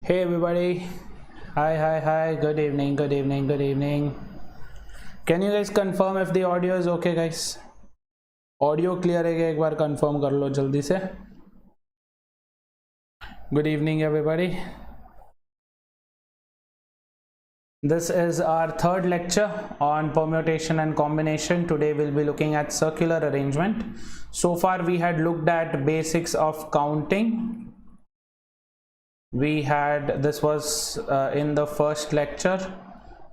Hey everybody, hi, good evening. Can you guys confirm if the audio is okay, guys? Audio clear है क्या? एक बार confirm कर लो जल्दी से. Good evening everybody. This is our third lecture on permutation and combination. Today we'll be looking at circular arrangement. So far we had looked at basics of counting. This was in the first lecture.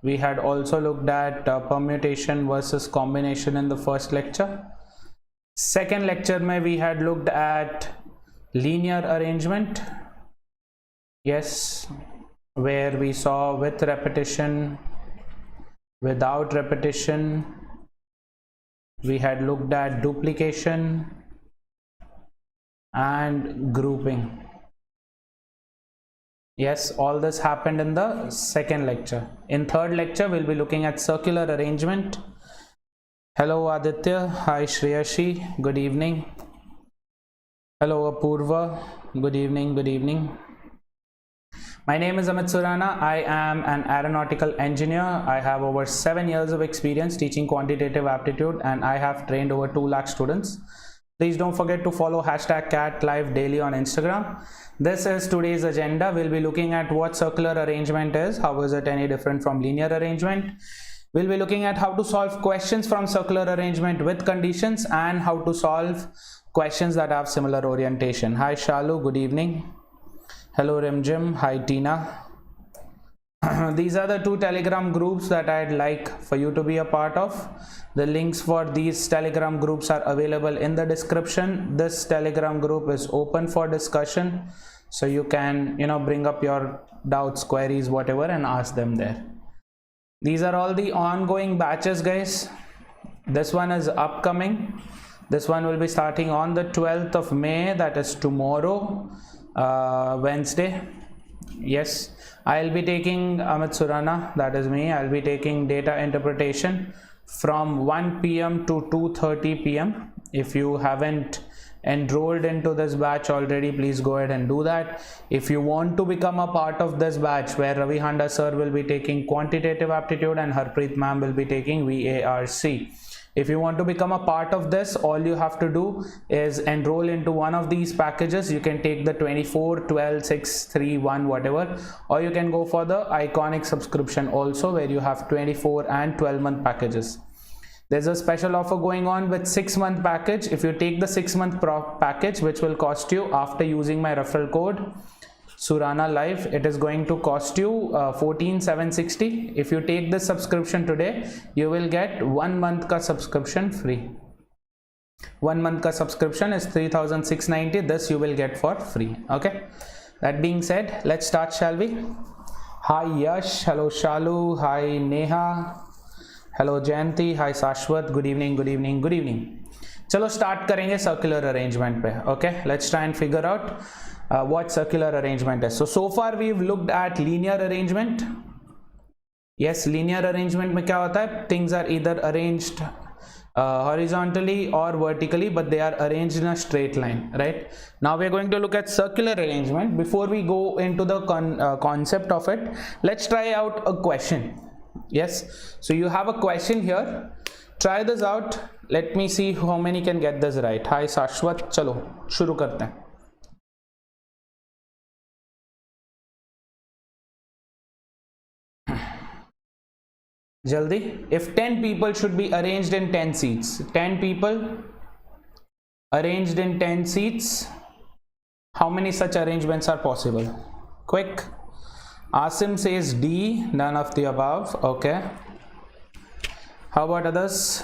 We had also looked at permutation versus combination in the first lecture. Second lecture we had looked at linear arrangement. Yes, where we saw with repetition, without repetition. We had looked at duplication and grouping. Yes, all this happened in the second lecture. In third lecture, we'll be looking at circular arrangement. Hello Aditya, hi Shreyashi, good evening. Hello Apurva, good evening. My name is Amit Surana. I am an aeronautical engineer. I have over 7 years of experience teaching quantitative aptitude and I have trained over 2 lakh students. Please don't forget to follow #CAT Live daily on Instagram. This is today's agenda. We'll be looking at what circular arrangement is, how is it any different from linear arrangement. We'll be looking at how to solve questions from circular arrangement with conditions and how to solve questions that have similar orientation. Hi Shalu, good evening. Hello Rimjim, hi Tina. These are the 2 Telegram groups that I'd like for you to be a part of. The links for these Telegram groups are available in the description. This Telegram group is open for discussion, so you can bring up your doubts, queries, whatever, and ask them there. These are all the ongoing batches, guys. This one is upcoming. This one will be starting on the 12th of May, that is tomorrow, Wednesday. Yes, I'll be taking Amit Surana, that is me. I'll be taking data interpretation from 1 p.m. to 2:30 p.m. If you haven't enrolled into this batch already, please go ahead and do that. If you want to become a part of this batch where Ravi Handa sir will be taking quantitative aptitude and Harpreet ma'am will be taking VARC. If you want to become a part of this, all you have to do is enroll into one of these packages. You can take the 24, 12, 6, 3, 1, whatever, or you can go for the iconic subscription also, where you have 24 and 12-month packages. There's a special offer going on with 6-month package. If you take the 6-month package, which will cost you after using my referral code Surana Live, it is going to cost you 14,760. If you take this subscription today, you will get 1 month ka subscription free. 1 month ka subscription is 3,690. This you will get for free. Okay, that being said, let's start, shall we? Hi Yash, hello Shalu, hi Neha, hello Jayanti, hi Sashwat, good evening. Chalo start karenge circular arrangement pe. Okay, let's try and figure out what circular arrangement is. So far we've looked at linear arrangement. Yes, linear arrangement mein kya hota hai? Things are either arranged horizontally or vertically, but they are arranged in a straight line, right? Now we're going to look at circular arrangement. Before we go into the concept of it, let's try out a question. Yes, so you have a question here. Try this out. Let me see how many can get this right. Hi Sashwat, chalo shuru karte hain. Jaldi. If 10 people should be arranged in 10 seats, 10 people arranged in 10 seats, how many such arrangements are possible? Quick. Asim says D, none of the above. Okay. How about others?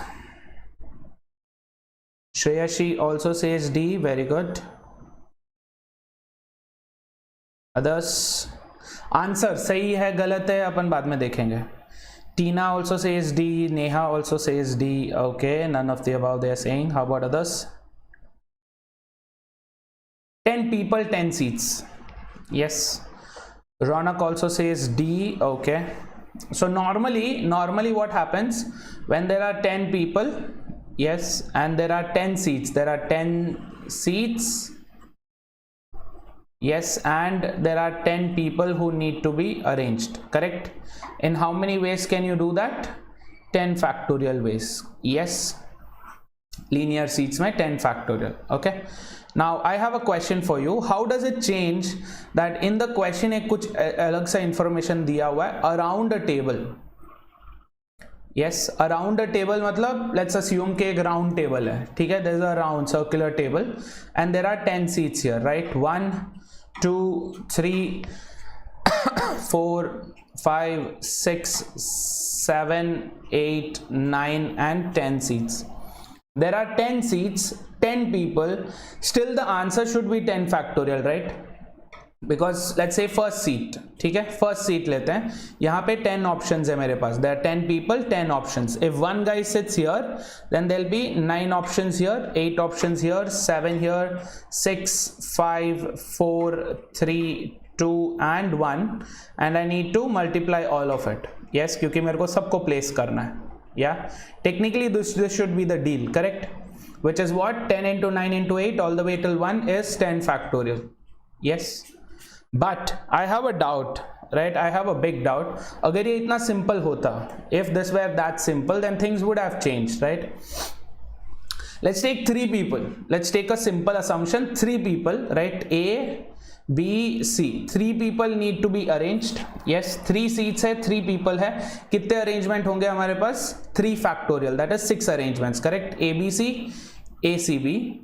Shreyashi also says D, very good. Others? Answer सही है गलत है अपन बाद में देखेंगे. Tina also says D, Neha also says D. Okay, none of the above they are saying. How about others? 10 people, 10 seats. Yes. Ronak also says D. Okay. So normally what happens when there are 10 people, yes, and there are 10 seats. There are 10 seats Yes, and there are 10 people who need to be arranged, correct? In how many ways can you do that? 10 factorial ways. Yes, linear seats में 10 factorial. Okay, now I have a question for you. How does it change that in the question एक कुछ अलग सा information दिया हुआ है around a table? Yes, around a table मतलब let's assume कि एक round table है, ठीक है? There is a round circular table and there are 10 seats here, right? 1 2 3 4 5 6 7 8 9 and 10 seats. There are 10 seats, 10 people, still the answer should be 10 factorial, right? Because let's say first seat, ठीक है, first seat लेते हैं, यहाँ पे 10 options है मेरे पास. There are 10 people, 10 options. If one guy sits here, then there'll be 9 options here, 8 options here, 7 here, 6 5 4 3 2 and 1, and I need to multiply all of it. Yes, क्योंकि मेरे को सबको place करना है. Yeah, technically this should be the deal, correct? Which is what? 10 into 9 into 8 all the way till 1 is 10 factorial. Yes, but I have a doubt, right? I have a big doubt. अगर ये इतना simple होता, if this were that simple, then things would have changed, right? Let's take 3 people. Let's take a simple assumption, 3 people, right? A B C, 3 people need to be arranged. Yes, 3 seats है, 3 people है. कितने arrangement होंगे हमारे पास? 3 factorial, that is 6 arrangements, correct? ABC, ACB,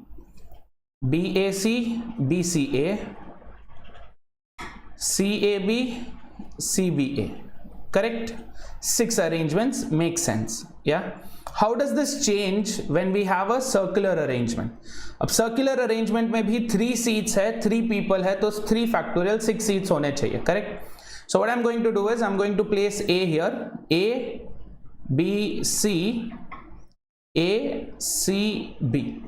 BAC, BCA, CAB, CBA, correct? 6 arrangements make sense. Yeah, how does this change when we have a circular arrangement? अब circular arrangement में भी 3 seats है, 3 people है, तो 3 factorial 6 seats होने चाहिए, correct? So what I'm going to do is I'm going to place A here, A B C, A C B.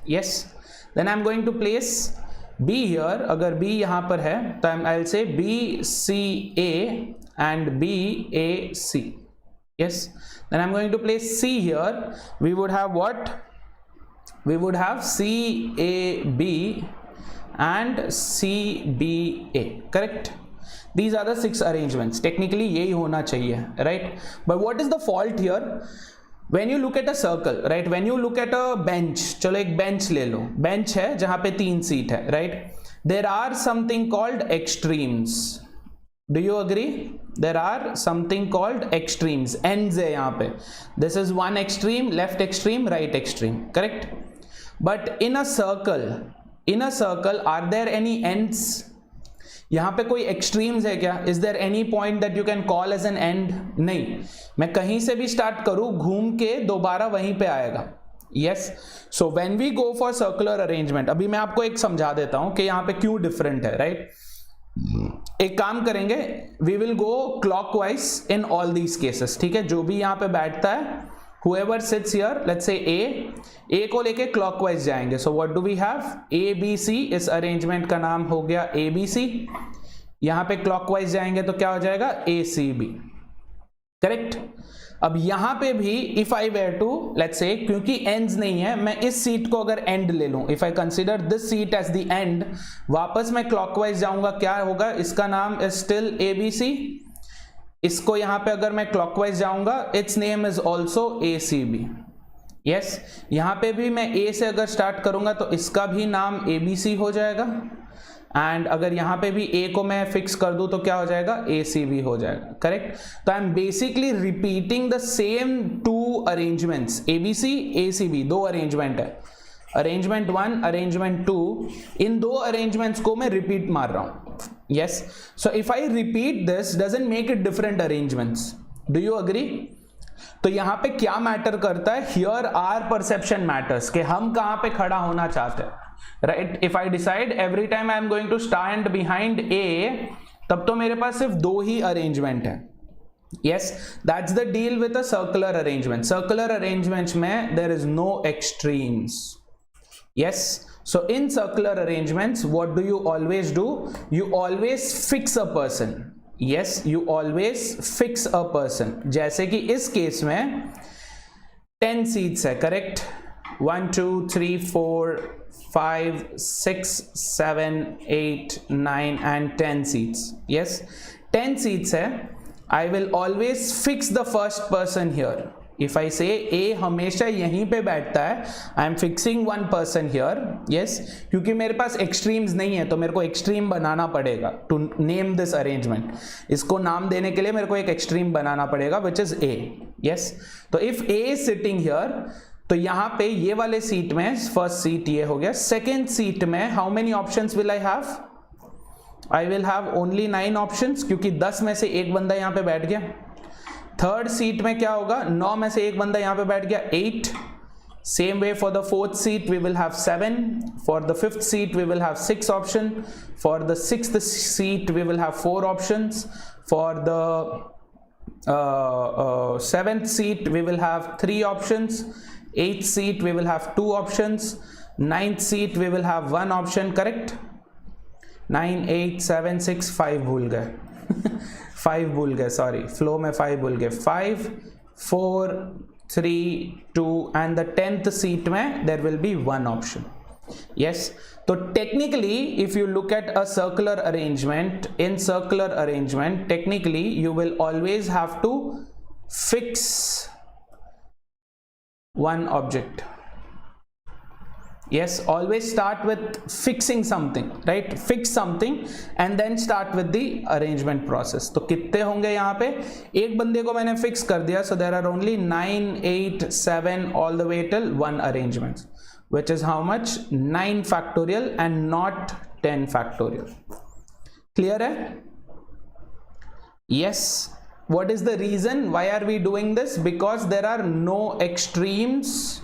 Yes, then I'm going to place B here. अगर B यहाँ पर है तो I'll say B C A and B A C. Yes, then I'm going to place C here. We would have what? We would have C A B and C B A, correct? These are the 6 arrangements. Technically यही होना चाहिए, right? But what is the fault here? When you look at a circle, right? When you look at a bench, चलो एक bench ले लो, bench है जहाँ पे 3 seat है, right? There are something called extremes. Do you agree? There are something called extremes. Ends है यहाँ पे. This is one extreme, left extreme, right extreme, correct? But in a circle, are there any ends? यहाँ पे कोई extremes है क्या? Is there any point that you can call as an end? नहीं, मैं कहीं से भी स्टार्ट करूं, घूम के दोबारा वहीं पे आएगा. Yes, so when we go for circular arrangement, अभी मैं आपको एक समझा देता हूं कि यहाँ पे क्यों डिफरेंट है, राइट? एक काम करेंगे, we will go clockwise in all these cases, ठीक है? जो भी यहाँ पे बैठता है, whoever sits here, let's say A को लेके clockwise जाएंगे. So what do we have? ABC, इस arrangement का नाम हो गया ABC. यहाँ पे clockwise जाएंगे तो क्या हो जाएगा? ACB, correct? अब यहाँ पे भी if I were to, let's say, क्योंकि ends नहीं है, मैं इस seat को अगर end ले लूँ, if I consider this seat as the end, वापस मैं clockwise जाऊँगा, क्या होगा? इसका नाम is still ABC. इसको यहां पे अगर मैं क्लॉकवाइज जाऊंगा, it's name is also ACB. Yes, यहां पे भी मैं A से अगर स्टार्ट करूंगा तो इसका भी नाम ABC हो जाएगा. एंड अगर यहां पे भी A को मैं फिक्स कर दूं तो क्या हो जाएगा? ACB हो जाएगा, करेक्ट? तो I am basically repeating the same 2 arrangements, ABC ACB, 2 arrangement है. अरेंजमेंट 1, अरेंजमेंट 2, इन 2 अरेंजमेंट्स को मैं रिपीट मार रहा हूं. Yes, so if I repeat this, doesn't make it different arrangements. Do you agree? तो यहाँ पे क्या मैटर करता है? Here our perception matters, कि हम कहाँ पे खड़ा होना चाहते हैं, right? If I decide every time I am going to stand behind A, तब तो मेरे पास सिर्फ 2 ही arrangement है. Yes, that's the deal with a circular arrangement. Circular arrangements में there is no extremes. Yes, so in circular arrangements, what do you always do? You always fix a person. Yes, you always fix a person. जैसे कि इस case में 10 seats है, correct? 1 2 3 4 5, 6, 7, 8, 9 and 10 seats. Yes, 10 seats है. I will always fix the first person here. If I say A हमेशा यहीं पे बैठता है, I am fixing one person here. Yes, क्योंकि मेरे पास extremes नहीं है तो मेरे को extreme बनाना पड़ेगा to name this arrangement. इसको नाम देने के लिए मेरे को एक extreme बनाना पड़ेगा which is A. Yes, तो if A is sitting here, तो यहाँ पे ये वाले सीट में फर्स्ट सीट ये हो गया. सेकेंड सीट में how many options will I have? I will have only 9 options क्योंकि 10 में से एक बंदा यहाँ पे बैठ गया. थर्ड सीट में क्या होगा? 9 में से एक बंदा यहाँ पे बैठ गया, 8. Same way for the fourth seat we will have 7. For the fifth seat we will have 6 option. For the sixth seat we will have 4 options. For the seventh seat we will have 3 options. 8th seat we will have 2 options. 9th seat we will have 1 option. Correct? 9, 8, 7, 6, 5 भूल गए 5 भूल गए, sorry, flow में 5 भूल गए. 5, 4, 3, 2 and the 10th seat में there will be 1 option. Yes, so technically if you look at a circular arrangement, in circular arrangement technically you will always have to fix one object. Yes, always start with fixing something, right? Fix something and then start with the arrangement process. तो कितने होंगे यहाँ पे? एक बंदे को मैंने fix कर दिया, so there are only 9, 8, 7 all the way till 1 arrangements, which is how much? 9 factorial and not 10 factorial. Clear है? Yes. What is the reason? Why are we doing this? Because there are no extremes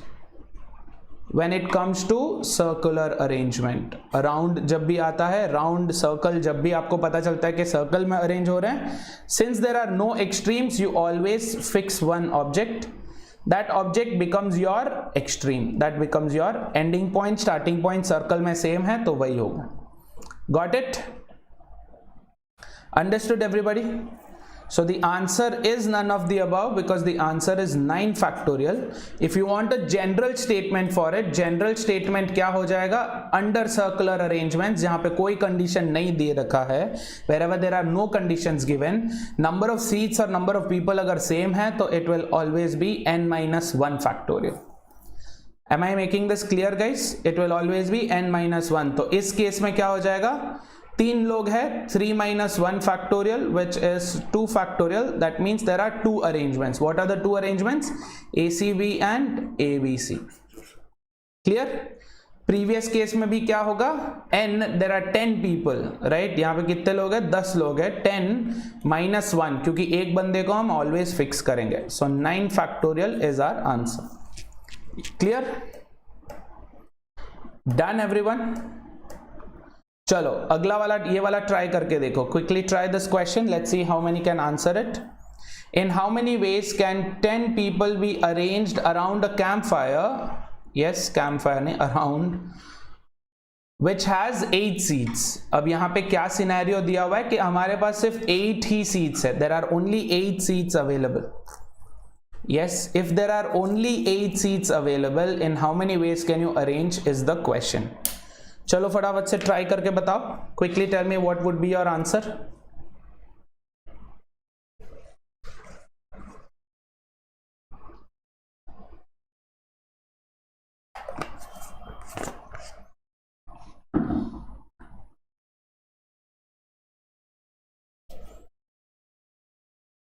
when it comes to circular arrangement. Around जब भी आता है, round, circle, जब भी आपको पता चलता है कि circle में arrange हो रहे हैं, since there are no extremes, you always fix one object. That object becomes your extreme. That becomes your ending point. Starting point circle में same है तो वही होगा. Got it? Understood everybody? So the answer is none of the above because the answer is 9 factorial. If you want a general statement for it, general statement क्या हो जाएगा? Under circular arrangements जहाँ पे कोई condition नहीं दे रखा है, wherever there are no conditions given, number of seats और number of people अगर same है तो it will always be n minus 1 factorial. Am I making this clear guys? It will always be n minus 1. तो इस case में क्या हो जाएगा? 3 लोग है, 3 minus 1 factorial which is 2 factorial. That means there are 2 arrangements. What are the 2 arrangements? ACB and ABC. Clear? Previous case में भी क्या होगा? n, there are 10 people, right? यहाँ पे कितने लोग हैं? 10 लोग हैं. 10 minus 1 क्योंकि एक बंदे को हम always fix करेंगे. So 9 factorial is our answer. Clear? Done everyone? चलो अगला वाला, ये वाला ट्राई करके देखो. Quickly try this question. Let's see how many can answer it. In how many ways can 10 people be arranged around a camp fire? Yes, camp fire नहीं, around, which has 8 seats. अब यहाँ पे क्या scenario दिया हुआ है कि हमारे पास सिर्फ 8 ही सीट्स है. There are only 8 seats available. Yes, if there are only 8 seats available, in how many ways can you arrange is the question. चलो फटाफट से ट्राई करके बताओ. Quickly tell me what would be your answer.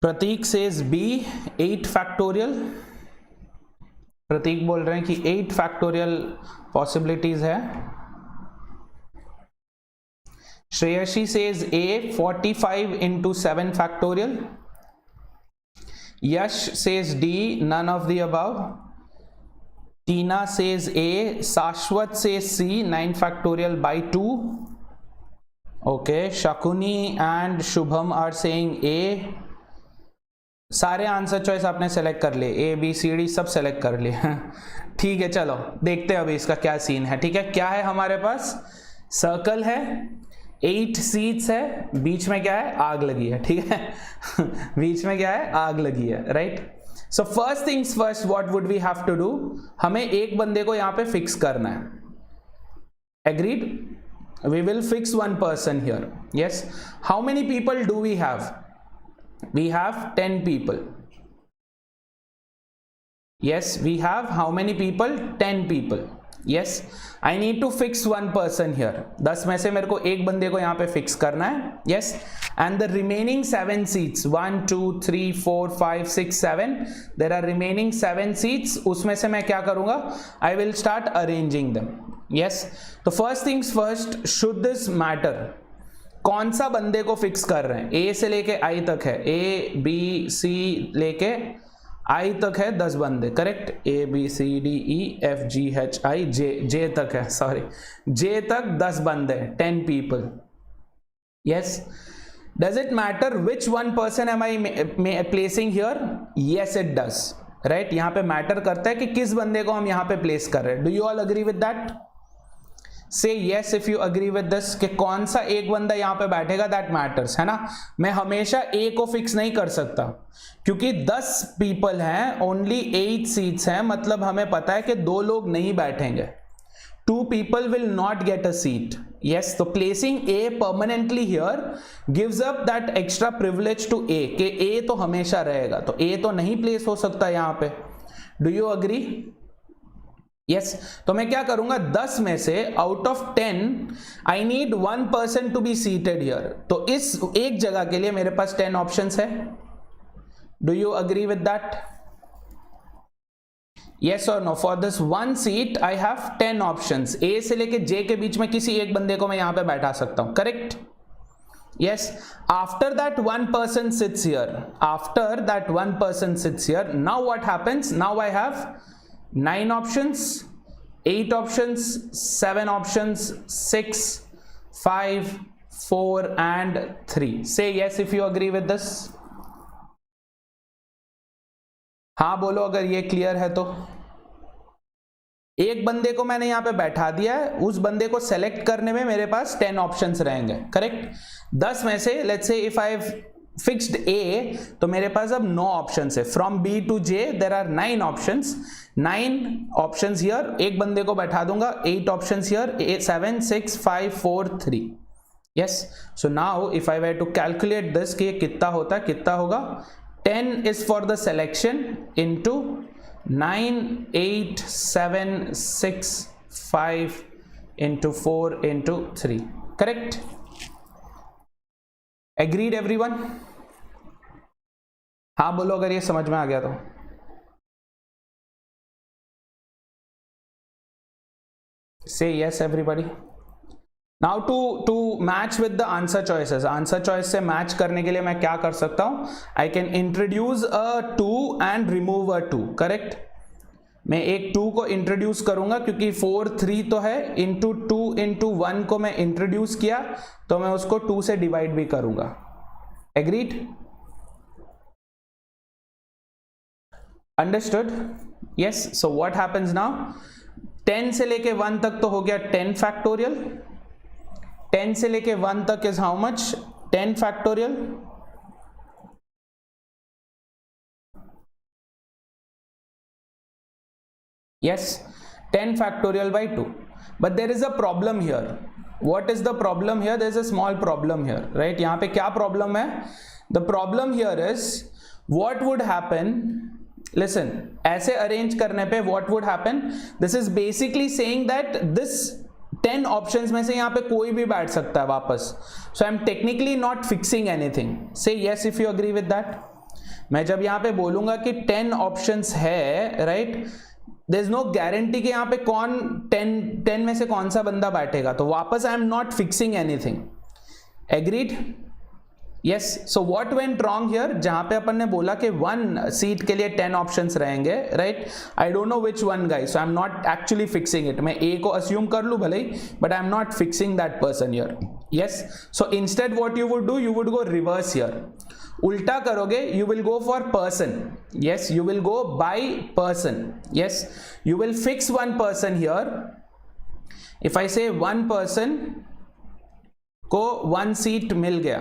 Prateek says be 8 factorial. Prateek बोल रहे हैं कि 8 factorial possibilities है. Shreyashi says A 45 into 7 factorial. Yash says D, none of the above. Tina says A. Sashwat says C, 9 factorial by 2. Okay, Shakuni and Shubham are saying A. सारे answer choice आपने select कर लिए, A B C D सब select कर लिए. ठीक है, चलो देखते हैं अभी इसका क्या सीन है. ठीक है, क्या है हमारे पास? सर्कल है, 8 सीट्स है, बीच में क्या है? आग लगी है. ठीक है बीच में क्या है? आग लगी है. Right. So first things first, what would we have to do? हमें एक बंदे को यहाँ पे फिक्स करना है. Agreed? We will fix one person here. Yes. How many people do we have? We have 10 people. Yes, we have how many people? 10 people. Yes, I need to fix one person here. 10 में से मेरे को एक बंदे को यहाँ पे fix करना है. Yes, and the remaining 7 seats, 1 2 3 4 5 6 7, there are remaining 7 seats. उसमें से मैं क्या करूँगा? I will start arranging them. Yes, तो first things first, should this matter? कौन सा बंदे को फिक्स कर रहे हैं? A से लेके I तक है, A B C लेके I तक है 10 बंदे, correct? A B C D E F G H I J तक है, सॉरी J तक 10 बंदे, 10 people. Yes, does it matter which one person am I placing here? Yes it does, right? यहाँ पे मैटर करता है कि किस बंदे को हम यहाँ पे प्लेस कर रहे हैं. Do you all agree with that? Say yes if you agree with this, कि कौन सा एक बंदा यहाँ पे बैठेगा, that matters, है ना? मैं हमेशा A को फिक्स नहीं कर सकता क्योंकि 10 people हैं, only 8 seats हैं, मतलब हमें पता है कि 2 लोग नहीं बैठेंगे. 2 people will not get a seat. Yes, so placing A permanently here gives up that extra privilege to A, कि A तो हमेशा रहेगा, तो A तो नहीं प्लेस हो सकता यहाँ पे. Do you agree? Yes, तो मैं क्या करूंगा? 10 में से out of 10 I need 1 person to be seated here. तो इस एक जगह के लिए मेरे पास 10 ऑप्शंस है. Do you agree with that? Yes or no? For this one seat I have 10 options. A से लेके J के बीच में किसी एक बंदे को मैं यहाँ पे बैठा सकता हूँ, correct? Yes, after that one person sits here. After that one person sits here, now what happens? Now I have 9 options, 8 options, 7 options, 6, 5, 4 and 3. Say yes if you agree with this. हाँ बोलो अगर ये clear है तो. एक बंदे को मैंने यहाँ पे बैठा दिया है, उस बंदे को सेलेक्ट करने में मेरे पास 10 ऑप्शंस रहेंगे, करेक्ट? 10 में से let's say if I fixed A, तो मेरे पास अब 9 ऑप्शंस है. From B to J there are 9 options. 9 options here, एक बंदे को बैठा दूंगा. 8 options here, 7 6 5 4 3. Yes, so now if I were to calculate this कि ये कितना होता है, कितना होगा? 10 is for the selection into 9 8 7 6 5 into 4 into 3, correct? Agreed everyone? हाँ बोलो अगर ये समझ में आ गया तो. Say yes everybody. Now to match with the answer choices, answer choice से match करने के लिए मैं क्या कर सकता हूँ? I can introduce a 2 and remove a 2, correct? मैं एक 2 को इंट्रोड्यूस करूंगा क्योंकि 4 3 तो है, इंटू 2 इंटू 1 को मैं इंट्रोड्यूस किया तो मैं उसको 2 से डिवाइड भी करूंगा. Agreed? Understood? Yes, so what happens now? 10 से लेके 1 तक तो हो गया 10 फैक्टोरियल. 10 से लेके 1 तक is how much? 10 factorial. Yes, 10 factorial by 2. But there is a problem here. What is the problem here? There is a small problem here, right? यहाँ पे क्या problem है? The problem here is what would happen? Listen, ऐसे arrange करने पे what would happen? This is basically saying that this 10 options में से यहाँ पे कोई भी बैठ सकता है वापस. So I'm technically not fixing anything. Say yes if you agree with that. मैं जब यहाँ पे बोलूँगा कि 10 options है, right? There is no guarantee कि यहाँ पे कौन 10 में से कौन सा बंदा बैठेगा, तो वापस I am not fixing anything. Agreed? Yes. So what went wrong here? जहाँ पे अपन ने बोला कि 1 seat के लिए 10 options रहेंगे, right? I don't know which one guys, so I am not actually fixing it. मैं A को assume कर लूँ भले ही, but I am not fixing that person here. Yes. So instead what you would do? You would go reverse here. उल्टा करोगे, you will go for person. Yes, you will go by person. Yes, you will fix one person here. If I say one person को 1 seat मिल गया,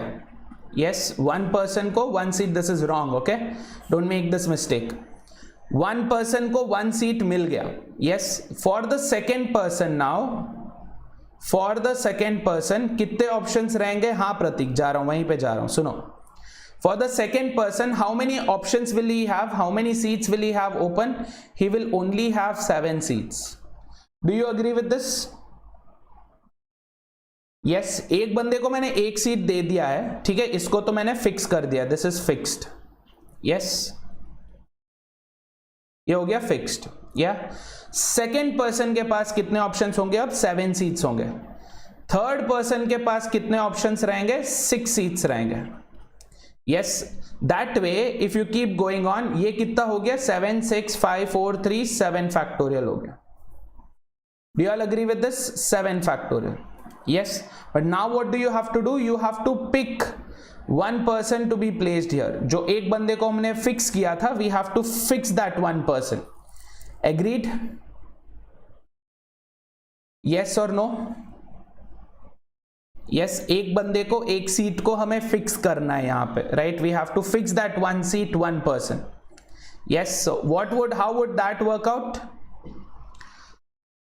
yes, one person को 1 seat, this is wrong, okay? Don't make this mistake. One person को 1 seat मिल गया. Yes, for the second person now, for the second person कितने options रहेंगे? हाँ प्रतीक, जा रहा हूं, वहीं पे जा रहा हूं, सुनो. For the second person, how many options will he have? How many seats will he have open? He will only have 7 seats. Do you agree with this? Yes, एक बंदे को मैंने एक सीट दे दिया है, ठीक है, इसको तो मैंने फिक्स कर दिया, दिस इज फिक्स्ड. यस, ये हो गया फिक्स्ड. या सेकेंड पर्सन के पास कितने ऑप्शंस होंगे? अब 7 सीट्स होंगे. थर्ड पर्सन के पास कितने ऑप्शंस रहेंगे? 6 सीट्स रहेंगे. Yes, that way if you keep going on, ये कितना हो गया? 7 6 5 4 3 7 factorial हो गया. Do you all agree with this? 7 factorial. Yes, but now what do you have to do? You have to pick one person to be placed here. जो एक बंदे को हमने फिक्स किया था, we have to fix that one person. Agreed? Yes or no? Yes, एक बंदे को एक सीट को हमें फिक्स करना है यहां पे, right? We have to fix that one seat, one person. Yes, so how would that work out?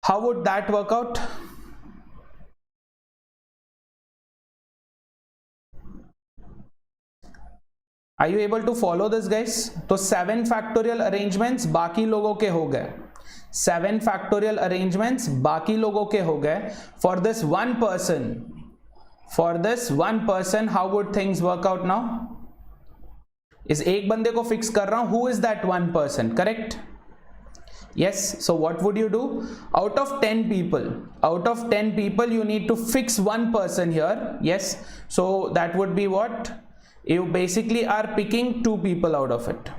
How would that work out? Are you able to follow this guys? तो 7 factorial arrangements बाकी लोगों के हो गए. 7 factorial arrangements बाकी लोगों के हो गए. For this one person, For this one person, how would things work out now? इस एक बंदे को फिक्स कर रहा हूं. Who is that one person? Correct? Yes. So what would you do? Out of 10 people, you need to fix one person here. Yes. So that would be what? You basically are picking 2 people out of it.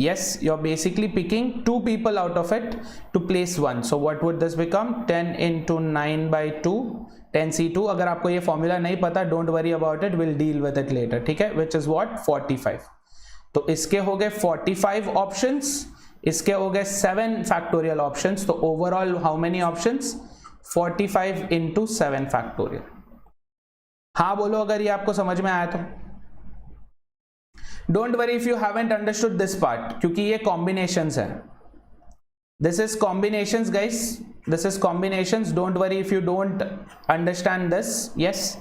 Yes, you're basically picking 2 people out of it to place one. So what would this become? 10 into 9 by 2, 10c2. अगर आपको ये formula नहीं पता, don't worry about it, will deal with it later, ठीक है? Which is what? 45. तो इसके हो गए 45 ऑप्शंस, इसके हो गए 7 फैक्टोरियल ऑप्शंस. तो overall how many options? 45 into 7 factorial. हाँ बोलो अगर ये आपको समझ में आया तो. Don't worry if you haven't understood this part, क्योंकि ये कॉम्बिनेशंस है. This is combinations guys, this is combinations. Don't worry if you don't understand this. Yes,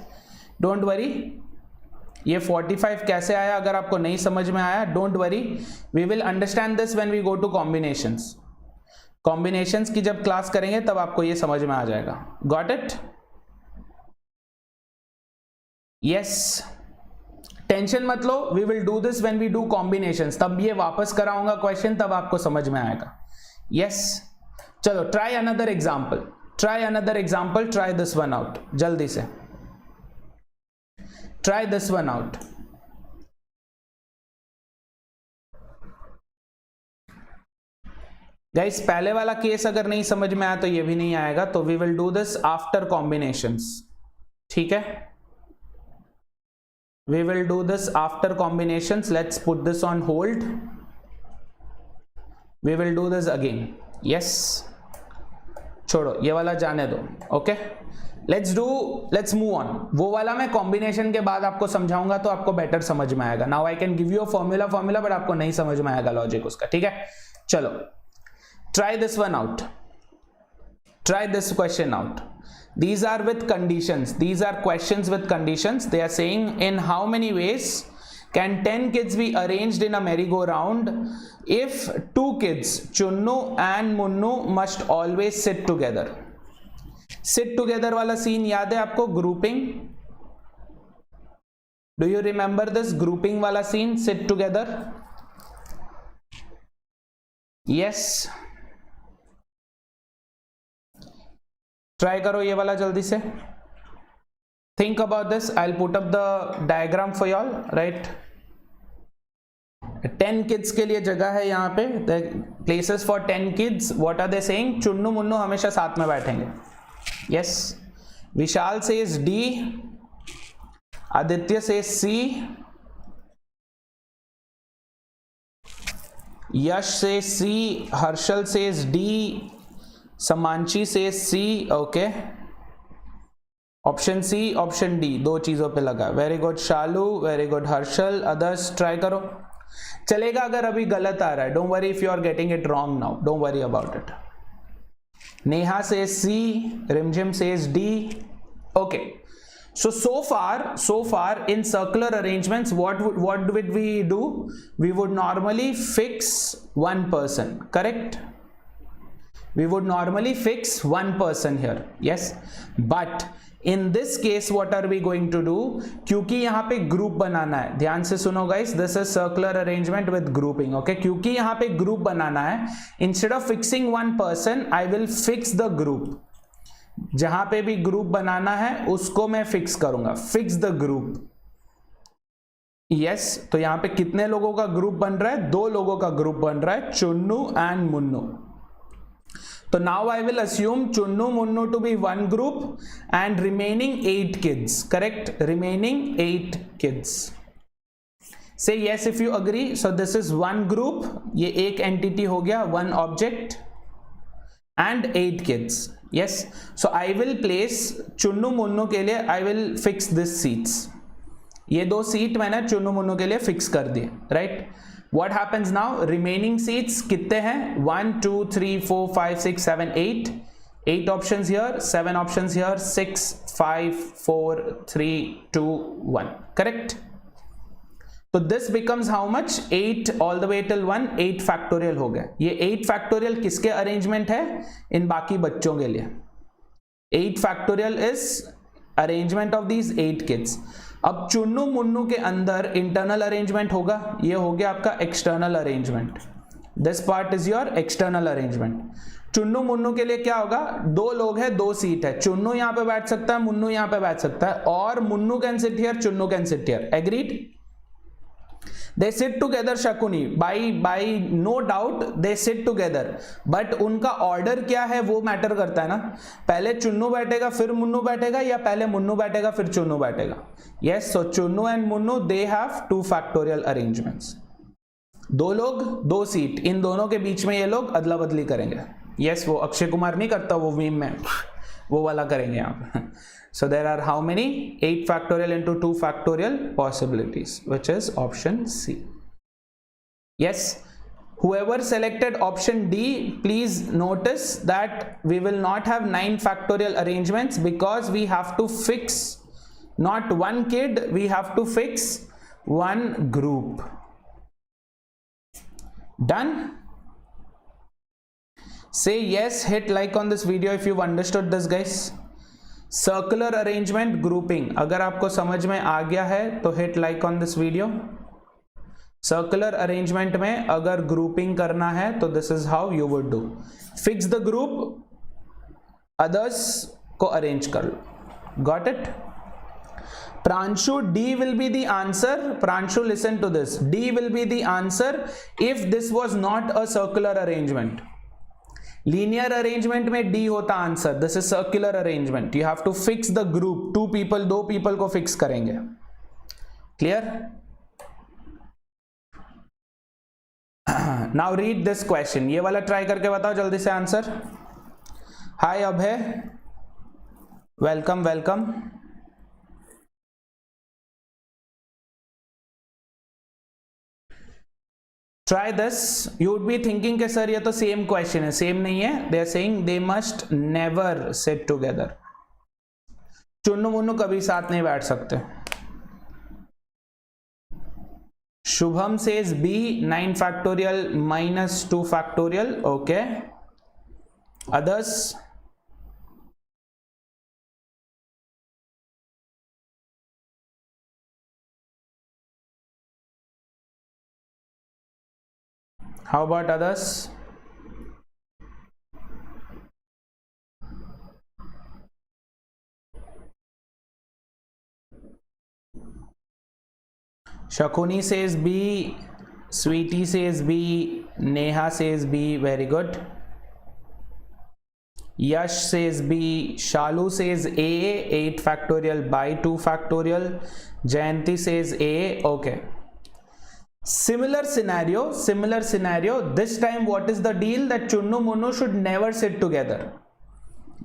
don't worry. ये 45 कैसे आया? अगर आपको नहीं समझ में आया, don't worry, we will understand this when we go to combinations. Combinations की जब क्लास करेंगे तब आपको ये समझ में आ जाएगा. Got it? यस, टेंशन मत लो, we will do this when we do combinations. तब ये वापस कराऊंगा क्वेश्चन, तब आपको समझ में आएगा. यस, चलो try another example, try this one out. जल्दी से try this one out. Guys पहले वाला केस अगर नहीं समझ में आया तो ये भी नहीं आएगा. तो we will do this after combinations, ठीक है? We will do this after combinations. Let's put this on hold. We will do this again. Yes. छोड़ो ये वाला जाने दो. Okay. Let's move on. वो वाला मैं combination के बाद आपको समझाऊंगा तो आपको better समझ में आएगा. Now I can give you a formula but आपको नहीं समझ में आएगा logic उसका, ठीक है? चलो. Try this one out. Try this question out. These are with conditions. These are questions with conditions. They are saying in how many ways can 10 kids be arranged in a merry-go-round if 2 kids, Chunnu and Munnu, must always sit together. Sit together वाला scene याद है आपको? Grouping. Do you remember this grouping वाला scene? Sit together. Yes. Try करो ये वाला जल्दी से. Think about this. I will put up the diagram for y'all, right? 10 kids के लिए जगह है यहाँ पे, places for 10 kids. What are they saying? Chunnu Munnu हमेशा साथ में बैठेंगे. Yes, Vishal says D, Aditya says C, Yash says C, Harshal says D, Samanshi say C. Okay, option C, option D, 2 चीजों पे लगा. Very good Shalu, very good Harshal. Others try करो. चलेगा अगर अभी गलत आ रहा है. Don't worry if you are getting it wrong now, don't worry about it. Neha says C, Rimjim says D. Okay. So far in circular arrangements, what would we do? We would normally fix one person, correct? We would normally fix one person here, yes. But in this case, what are we going to do? क्योंकि यहाँ पे group बनाना है, ध्यान से सुनो guys, this is circular arrangement with grouping, okay? क्योंकि यहाँ पे ग्रुप बनाना है, instead of fixing one person, I will fix the group. जहां पे भी ग्रुप बनाना है उसको मैं फिक्स करूंगा, फिक्स द ग्रुप, यस। तो यहां पे कितने लोगों का ग्रुप बन रहा है? 2 लोगों का ग्रुप बन रहा है, चुन्नू एंड मुन्नू। तो now I will assume Chunnu Munnu to be one group and remaining 8 kids, correct? Remaining 8 kids. Say yes if you agree. So this is one group, ये एक एंटिटी हो गया, one object and 8 kids, yes. So I will place Chunnu Munnu के लिए I will fix this seats. ये 2 seat मैंने चुन्नू मुन्नू के लिए फिक्स कर दिए, right? What happens now? Remaining seats कितने हैं? 1 2 3 4 5 6 7 8. 8 options here, 7 options here, 6 5 4 3 2 1. Correct? तो this becomes how much? 8 all the way till 1, 8 factorial हो गया। ये 8 फैक्टोरियल किसके अरेंजमेंट है? इन बाकी बच्चों के लिए। 8 factorial is arrangement of these 8 kids. अब चुन्नू मुन्नू के अंदर इंटरनल अरेंजमेंट होगा, ये हो गया आपका external arrangement. This part is your external arrangement. Chunnu Munnu के लिए क्या होगा? 2 लोग हैं, 2 सीट है, चुन्नू यहां पे बैठ सकता है, मुन्नू यहां पे बैठ सकता है, और Munnu can sit here, Chunnu can sit here. Agreed? They sit together, Shakuni, by no doubt they sit together, but उनका ऑर्डर क्या है वो मैटर करता है ना। पहले चुन्नू बैठेगा फिर मुन्नू बैठेगा, या पहले मुन्नू बैठेगा फिर चुन्नू बैठेगा? Yes, so Chunnu and Munnu they have 2 factorial arrangements. 2 लोग 2 सीट, इन दोनों के बीच में ये लोग अदला बदली करेंगे। यस, वो अक्षय कुमार नहीं करता वो मीम में, वो वाला करेंगे आप। So there are how many? 8 factorial into 2 factorial possibilities, which is option C. Yes, whoever selected option D, please notice that we will not have 9 factorial arrangements because we have to fix not one kid, we have to fix one group. Done? Say yes, hit like on this video if you've understood this, guys. Circular arrangement grouping अगर आपको समझ में आ गया है तो hit like on this video. Circular arrangement में अगर ग्रुपिंग करना है तो this is how you would do. Fix the group, others को अरेंज कर लो। Got it? Pranshu, D will be the answer. Pranshu, listen to this, D will be the answer if this was not a circular arrangement. Linear arrangement में D होता answer, this is circular arrangement, you have to fix the group. 2 people, 2 people को fix करेंगे। Clear? Now read this question, ये वाला try करके बताओ जल्दी से answer. Hi Abhay, welcome welcome. Try this. You would be thinking कि सर ये तो सेम क्वेश्चन है, सेम नहीं है। They are saying they must never sit together. Chunnu Munnu कभी साथ नहीं बैठ सकते। Shubham says B, 9 factorial minus 2 factorial. Okay. Others? How about others? Shakuni says B, Sweetie says B, Neha says B, very good. Yash says B, Shalu says A, 8 factorial by 2 factorial. Jayanti says A, okay. Similar scenario, this time what is the deal? That Chunnu Munnu should never sit together.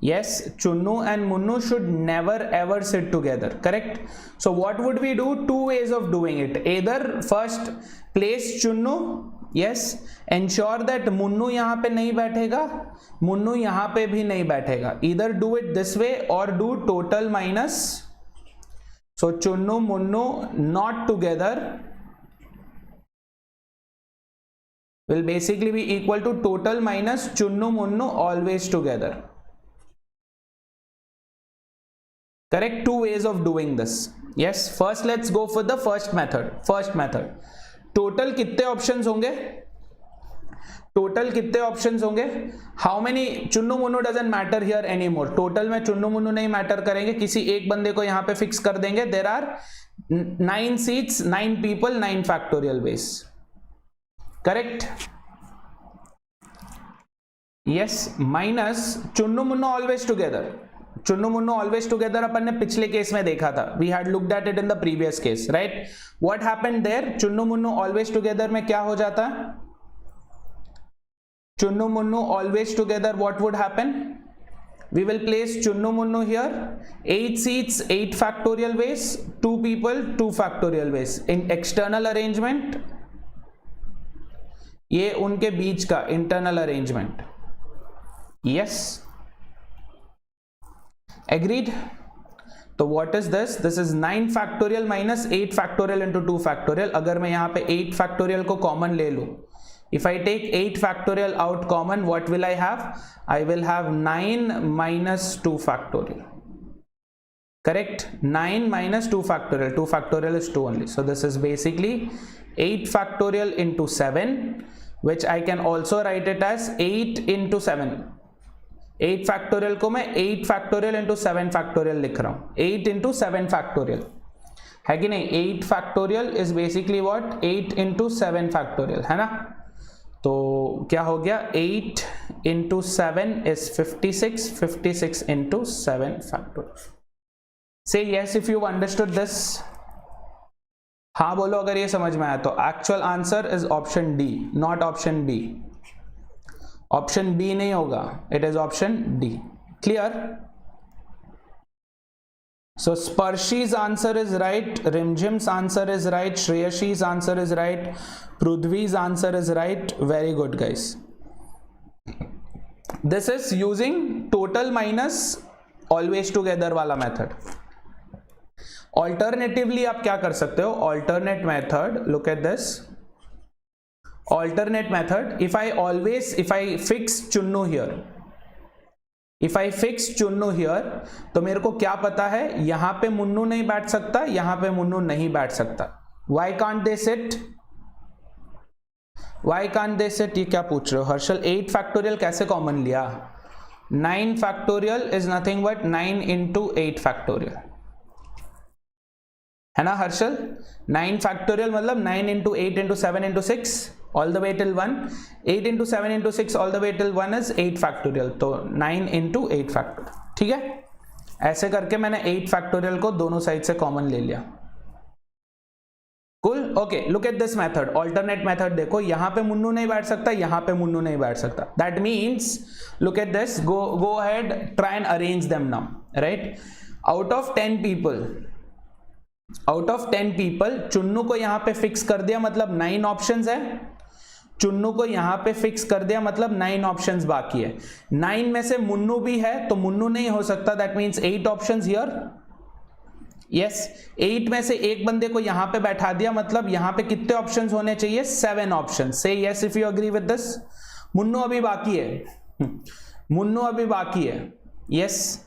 Yes, Chunnu and Munnu should never ever sit together, correct? So what would we do? 2 ways of doing it. Either first place Chunnu yes, ensure that Munnu यहां पे नहीं बैठेगा, मुन्नू यहां पे भी नहीं बैठेगा, either do it this way और do total minus, so Chunnu Munnu not together will basically be equal to total minus chunnu munnu always together. Correct? Two ways of doing this. Yes, first let's go for the first method. Total कितने options होंगे? Total कितने options होंगे? How many? Chunnu Munnu doesn't matter here anymore. Total में चुन्नू मुन्नू नहीं matter करेंगे, किसी एक बंदे को यहाँ पे फिक्स कर देंगे. There are 9 seats, 9 people, 9 factorial ways. Correct? Yes, minus Chunnu Munnu always together. Chunnu Munnu always together अपन ने पिछले केस में देखा था, we had looked at it in the previous case, right? What happened there? Chunnu Munnu always together में क्या हो जाता है? Chunnu Munnu always together what would happen? We will place chunnu munnu here, 8 seats, 8 factorial ways, 2 people, 2 factorial ways. In external arrangement, ये उनके बीच का internal arrangement. Yes, agreed? तो what is this? This is 9 factorial minus 8 factorial into 2 factorial. अगर मैं यहां पे 8 factorial को कॉमन ले लूं, if I take 8 factorial out common, what will I have? I will have 9 minus 2 factorial. Correct? 9 minus 2 factorial. 2 factorial is 2 only. So this is basically 8 factorial into 7, which I can also write it as 8 into 7. 8 factorial को मैं 8 factorial into 7 factorial लिख रहा हूँ. 8 into 7 factorial है कि नहीं? 8 factorial is basically what? 8 into 7 factorial है ना? तो क्या हो गया? 8 into 7 is 56. 56 into 7 factorial. Say yes if you've understood this. हाँ बोलो अगर ये समझ में आया तो. Actual answer is option D, not option B. Option B नहीं होगा, it is option D. Clear? So Sparshi's answer is right, Rimjhim's answer is right, Shreyashi's answer is right, Prithvi's answer is right. Very good guys. This is using total minus always together वाला method. Alternatively आप क्या कर सकते हो? Alternate method, look at this. Alternate method, if I fix Chunnu here, तो मेरे को क्या पता है? यहां पे मुन्नू नहीं बैठ सकता, यहां पे मुन्नू नहीं बैठ सकता. Why can't they sit? ये क्या पूछ रहे हो हर्षल? 8 फैक्टोरियल कैसे कॉमन लिया? 9 factorial is nothing but 9 into 8 factorial है ना हर्षल? 9 फैक्टोरियल मतलब 9 into 8 into 7 into 6 all the way till 1. 8 into 7 into 6 all the way till 1 is 8 factorial. तो 9 into 8 फैक्टोरियल. ठीक है? ऐसे करके मैंने 8 फैक्टोरियल को दोनों साइड से कॉमन ले लिया. Cool? Okay, look at this method. Alternate method देखो, यहां पे मुन्नू नहीं बैठ सकता, यहां पे मुन्नू नहीं बैठ सकता. That means look at this, go ahead, try and arrange them now, right? Out of 10 people Chunnu को यहां पे फिक्स कर दिया, मतलब 9 ऑप्शंस है. चुन्नू को यहां पे फिक्स कर दिया मतलब 9 ऑप्शंस बाकी है. 9 में से मुन्नू भी है तो मुन्नू नहीं हो सकता. That means 8 options here. Yes, 8 में से एक बंदे को यहां पे बैठा दिया, मतलब यहां पे कितने ऑप्शंस होने चाहिए? 7 options. Say yes if you agree with this. Munnu अभी बाकी है. यस,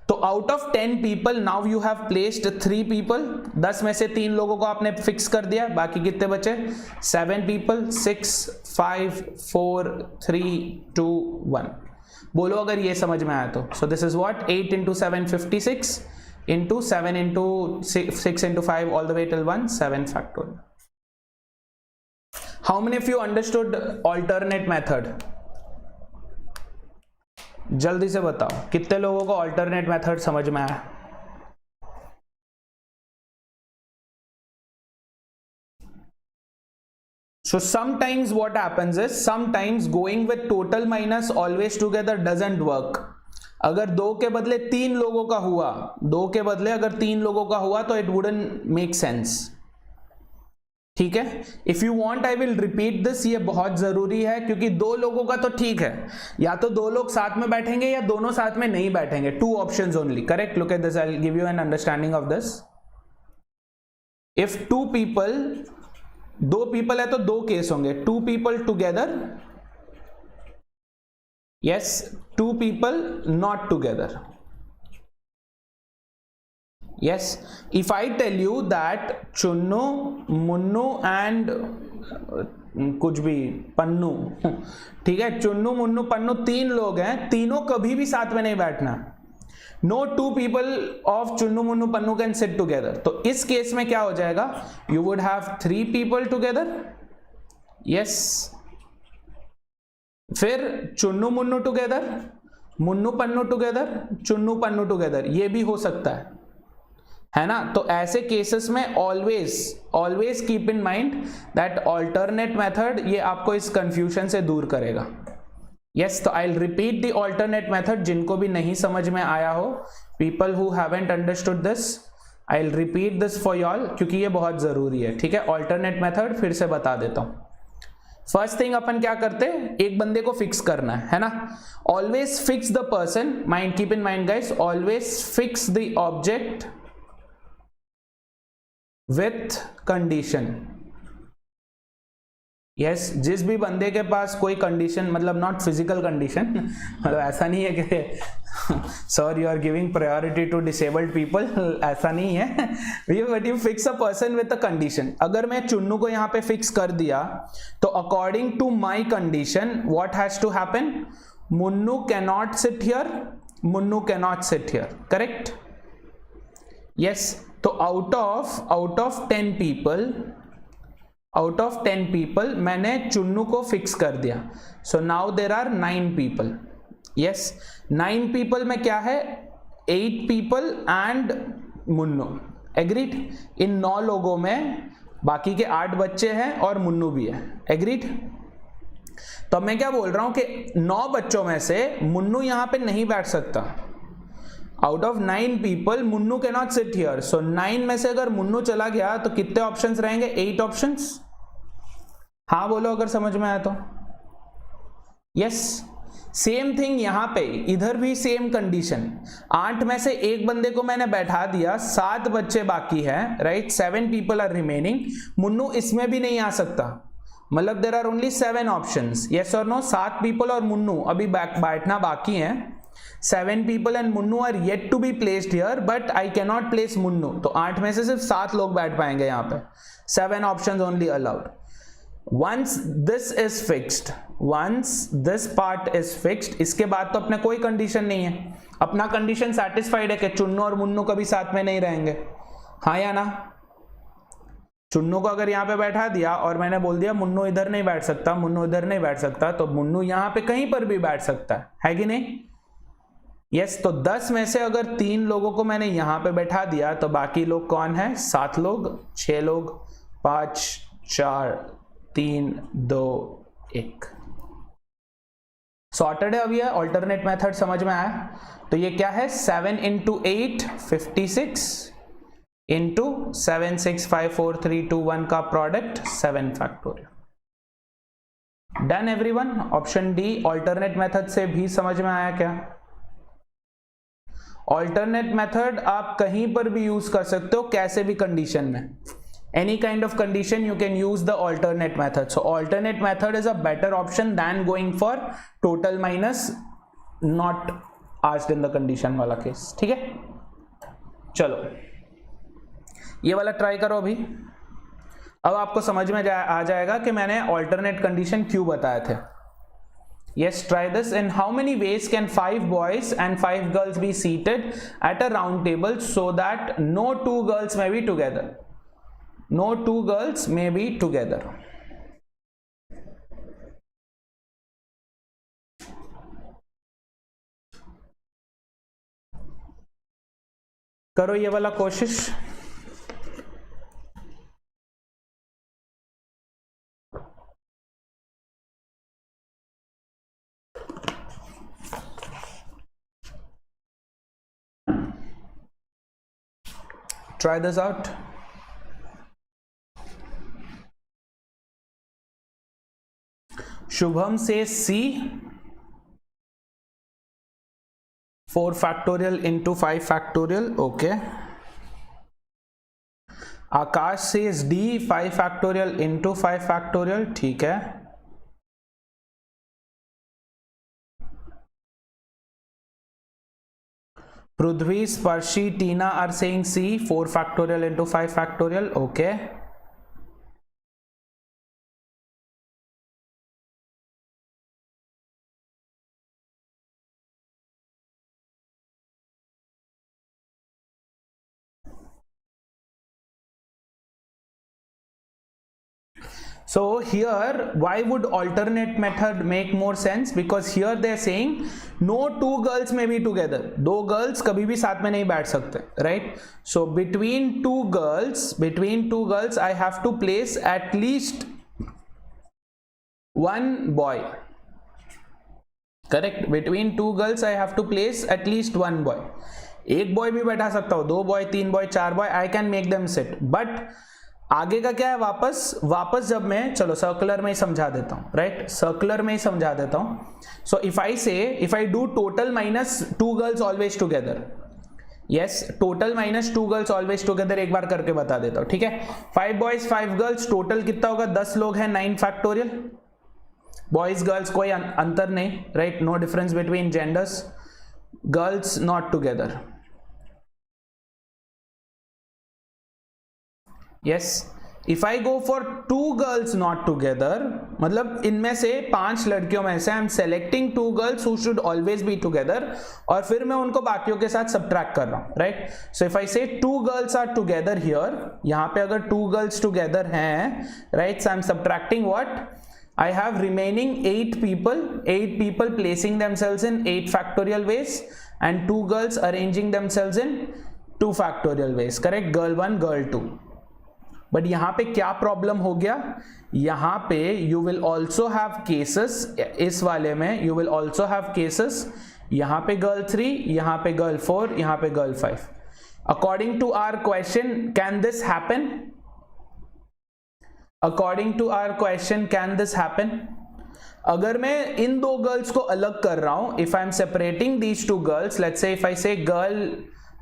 तो out of 10 people now you have placed 3 people. 10 में से 3 लोगों को आपने फिक्स कर दिया, बाकी कितने बचे? 7 पीपल. 6 5 4 3 2 1. बोलो अगर ये समझ में आया तो. सो this is what? 8 into 7 56 into 7 into 6 into 5 all the way till 1, 7 factorial. How many of you understood alternate method? जल्दी से बताओ कितने लोगों को alternate method समझ में आया? So sometimes what happens is, sometimes going with total minus always together doesn't work. अगर 2 के बदले 3 लोगों का हुआ, 2 के बदले अगर 3 लोगों का हुआ तो it wouldn't make sense. ठीक है, if you want I will repeat this, ये बहुत जरूरी है क्योंकि दो लोगों का तो ठीक है, या तो दो लोग साथ में बैठेंगे या दोनों साथ में नहीं बैठेंगे, two options only, correct? Look at this, I will give you an understanding of this. If two people, दो पीपल है तो दो केस होंगे, two people together, yes, two people not together, yes, if I tell you that Chunnu, Munnu and कुछ भी पन्नू, ठीक है, चुन्नू मुन्नू पन्नू तीन लोग हैं, तीनों कभी भी साथ में नहीं बैठना, no two people of Chunnu Munnu Pannu can sit together. तो इस केस में क्या हो जाएगा, you would have three people together, yes, फिर Chunnu Munnu together, Munnu Pannu together, Chunnu Pannu together, ये भी हो सकता है ना? तो ऐसे केसेस में always keep in mind that alternate method, ये आपको इस कंफ्यूजन से दूर करेगा। यस, तो I will repeat the alternate method, जिनको भी नहीं समझ में आया हो, people who haven't understood this, I will repeat this for y'all, क्योंकि ये बहुत जरूरी है, ठीक है? ऑल्टरनेट मेथड फिर से बता देता हूं। फर्स्ट थिंग अपन क्या करते हैं, एक बंदे को फिक्स करना है ना? Always fix the person, mind, keep in mind guys, always fix the object with condition. Yes, जिस भी बंदे के पास कोई कंडीशन, मतलब नॉट फिजिकल कंडीशन, मतलब ऐसा नहीं है कि sir you are giving priority to disabled people, ऐसा नहीं है, but you fix a person with a condition. अगर मैं चुन्नू को यहाँ पे फिक्स कर दिया तो according to my condition what has to happen, Munnu cannot sit here, Munnu cannot sit here, correct? Yes, तो आउट ऑफ 10 पीपल मैंने चुन्नू को फिक्स कर दिया, so now there are 9 people. Yes, 9 people में क्या है, 8 पीपल एंड मुन्नू, एग्रीड? इन 9 लोगों में बाकी के 8 बच्चे हैं और मुन्नू भी है, एग्रीड? तो मैं क्या बोल रहा हूं कि 9 बच्चों में से मुन्नू यहां पे नहीं बैठ सकता। Out of 9 people Munnu can not sit here, so 9 में से अगर मुन्नू चला गया तो कितने ऑप्शंस रहेंगे, 8 ऑप्शंस। हाँ बोलो अगर समझ में आया तो। यस, सेम थिंग यहां पे, इधर भी सेम कंडीशन, 8 में से एक बंदे को मैंने बैठा दिया, 7 बच्चे बाकी हैं, right? 7 people are remaining, Munnu इसमें भी नहीं आ सकता, मतलब there are only 7 options, yes और नो? 7 पीपल और मुन्नू अभी बैठना बाकी है, 7 people and Munnu are yet to be placed here, but I cannot place Munnu, तो 8 में से सिर्फ 7 लोग बैठ पाएंगे यहाँ पे, 7 options only allowed. Once this is fixed, once this part is fixed, इसके बाद तो अपने कोई कंडीशन नहीं है, अपना कंडीशन सेटिस्फाइड है कि चुन्नू और मुन्नू कभी साथ में नहीं रहेंगे, हाँ या ना? चुन्नू को अगर यहाँ पे बैठा दिया और मैंने बोल दिया मुन्नू इधर नहीं बैठ सकता, मुन्नू इधर नहीं बैठ सकता, तो मुन्नू यहाँ पे कहीं पर भी बैठ सकता है कि नहीं? यस, तो 10 में से अगर 3 लोगों को मैंने यहां पे बैठा दिया तो बाकी लोग कौन है, 7 लोग, 6 लोग, 5 4 3 2 1, सॉर्टेड है। अब ये ऑल्टरनेट मेथड समझ में आया? तो ये क्या है, 7 into 8 56 into 7 6 5 4 3 2 1 का product 7 factorial. Done everyone? Option D alternate method से भी समझ में आया क्या? ऑल्टरनेट मेथड आप कहीं पर भी यूज कर सकते हो, कैसे भी कंडीशन में, any kind of condition you can use the alternate method. So alternate method is a better option than going for total minus not asked in the condition वाला केस, ठीक है? चलो ये वाला ट्राई करो अभी, अब आपको समझ में आ जाएगा कि मैंने ऑल्टरनेट कंडीशन क्यों बताए थे। Yes, try this. In how many ways can 5 boys and 5 girls be seated at a round table so that no 2 girls may be together? No 2 girls may be together. करो ये वाला कोशिश। Try this out. Shubham says C, 4 factorial into 5 factorial. Okay. Akash says D, 5 factorial into 5 factorial. ठीक है. Prudhvi, Sparshi, Tina are saying C, 4 factorial into 5 factorial. Okay. So here, why would alternate method make more sense? Because here they are saying no two girls may be together. दो girls कभी भी साथ में नहीं बैठ सकते, right? So between two girls, I have to place at least one boy. Correct? Between two girls, I have to place at least one boy. एक boy भी बैठा सकता हूँ, 2 boy, 3 boy, 4 boy, I can make them sit. But आगे का क्या है? वापस जब मैं, चलो सर्कुलर में ही समझा देता हूं, राइट? सर्कुलर में ही समझा देता हूं. सो if I do total minus 2 girls always together, yes, total minus 2 girls always together एक बार करके बता देता हूं, ठीक है? 5 बॉयज 5 गर्ल्स, टोटल कितना होगा? 10 लोग हैं, 9 फैक्टोरियल. बॉयज गर्ल्स कोई अंतर नहीं, right? No difference between genders. Girls not together. Yes, if I go for 2 girls not together, मतलब इनमें से 5 लड़कियों में से I am selecting 2 girls who should always be together, और फिर मैं उनको बाकियों के साथ subtract कर रहा हूँ, right? So if I say 2 girls are together here, यहाँ पे अगर 2 girls together हैं, right? So I am subtracting what? I have remaining 8 people placing themselves in 8 factorial ways, and 2 girls arranging themselves in 2 factorial ways, correct? Girl 1, girl 2. But यहां पे क्या problem हो गया? यहां पे you will also have cases, इस वाले में you will also have cases, यहां पे गर्ल 3, यहां पे गर्ल 4, यहां पे girl 5. According to our question, can this happen? According to our question, can this happen? अगर मैं इन 2 गर्ल्स को अलग कर रहा हूं, if I am separating these 2 girls, let's say if I से गर्ल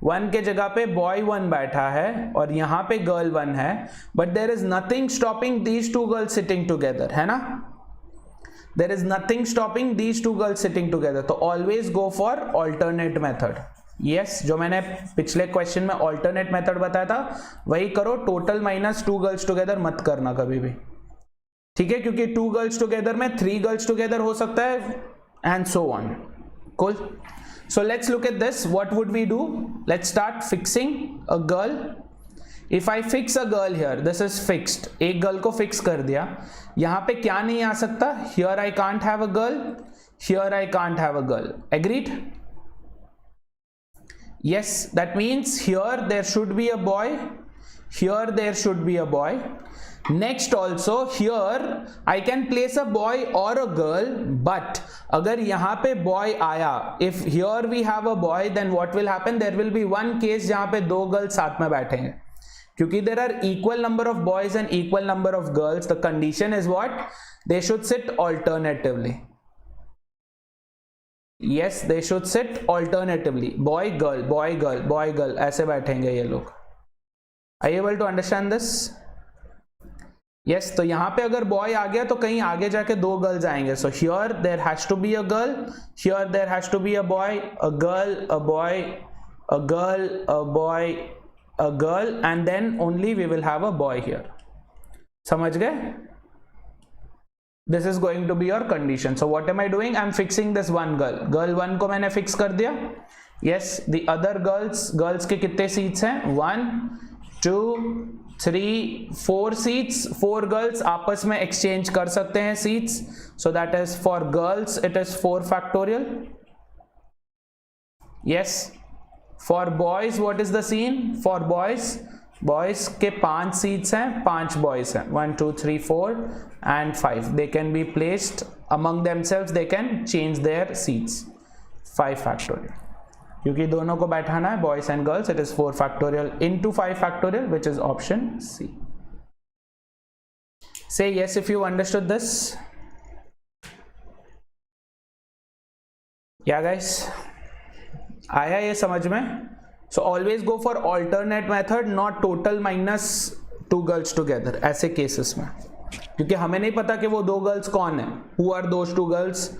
1 के जगह पे बॉय 1 बैठा है और यहां पे गर्ल 1 है, but there is nothing stopping these 2 girls sitting together, है ना? There is nothing stopping these 2 girls sitting together. तो always go for alternate method. Yes, जो मैंने पिछले क्वेश्चन में ऑल्टरनेट मेथड बताया था वही करो. टोटल माइनस 2 गर्ल्स टुगेदर मत करना कभी भी, ठीक है? क्योंकि 2 गर्ल्स टुगेदर में 3 गर्ल्स टुगेदर हो सकता है, and so on. Cool. So let's look at this. What would we do? Let's start fixing a girl. If I fix a girl here, this is fixed. एक girl को fix कर दिया. यहाँ पे क्या नहीं आ सकता? Here I can't have a girl. Here I can't have a girl. Agreed? Yes, that means here there should be a boy. Here there should be a boy. Next also here I can place a boy or a girl, but अगर यहाँ पे boy आया, if here we have a boy, then what will happen? There will be one case जहाँ पे 2 girls साथ में बैठेंगे, क्योंकि there are equal number of boys and equal number of girls. The condition is what? They should sit alternatively. Yes, they should sit alternatively. Boy girl, boy girl, boy girl, ऐसे बैठेंगे ये लोग. Are you able to understand this? Yes, तो यहाँ पे अगर boy आ गया तो कहीं आगे जाके 2 गर्ल्स आएंगे. So here there has to be a girl, here there has to be a boy, a girl, a boy, a girl, a boy, a girl, and then only we will have a boy here. समझ गए? This is going to be your condition. So what am I doing? I am fixing this one girl. Girl 1 को मैंने fix कर दिया. Yes, the other girls के कितने seats हैं? 1 2 3 4 seats. 4 girls आपस में एक्सचेंज कर सकते हैं seats. So that is for girls it is 4 factorial. Yes, for boys what is the scene? For boys के 5 सीट्स हैं, 5 बॉयज हैं, 1 2 3 4 and 5. They can be placed among themselves. They can change their seats. 5 factorial. क्योंकि दोनों को बैठाना है, boys and girls, it is 4 factorial into 5 factorial, which is option C. Say yes if you understood this. क्या guys, आया ये समझ में? So always go for alternate method, not total minus 2 girls together ऐसे केसेस में, क्योंकि हमें नहीं पता कि वो 2 गर्ल्स कौन है, who are those 2 girls,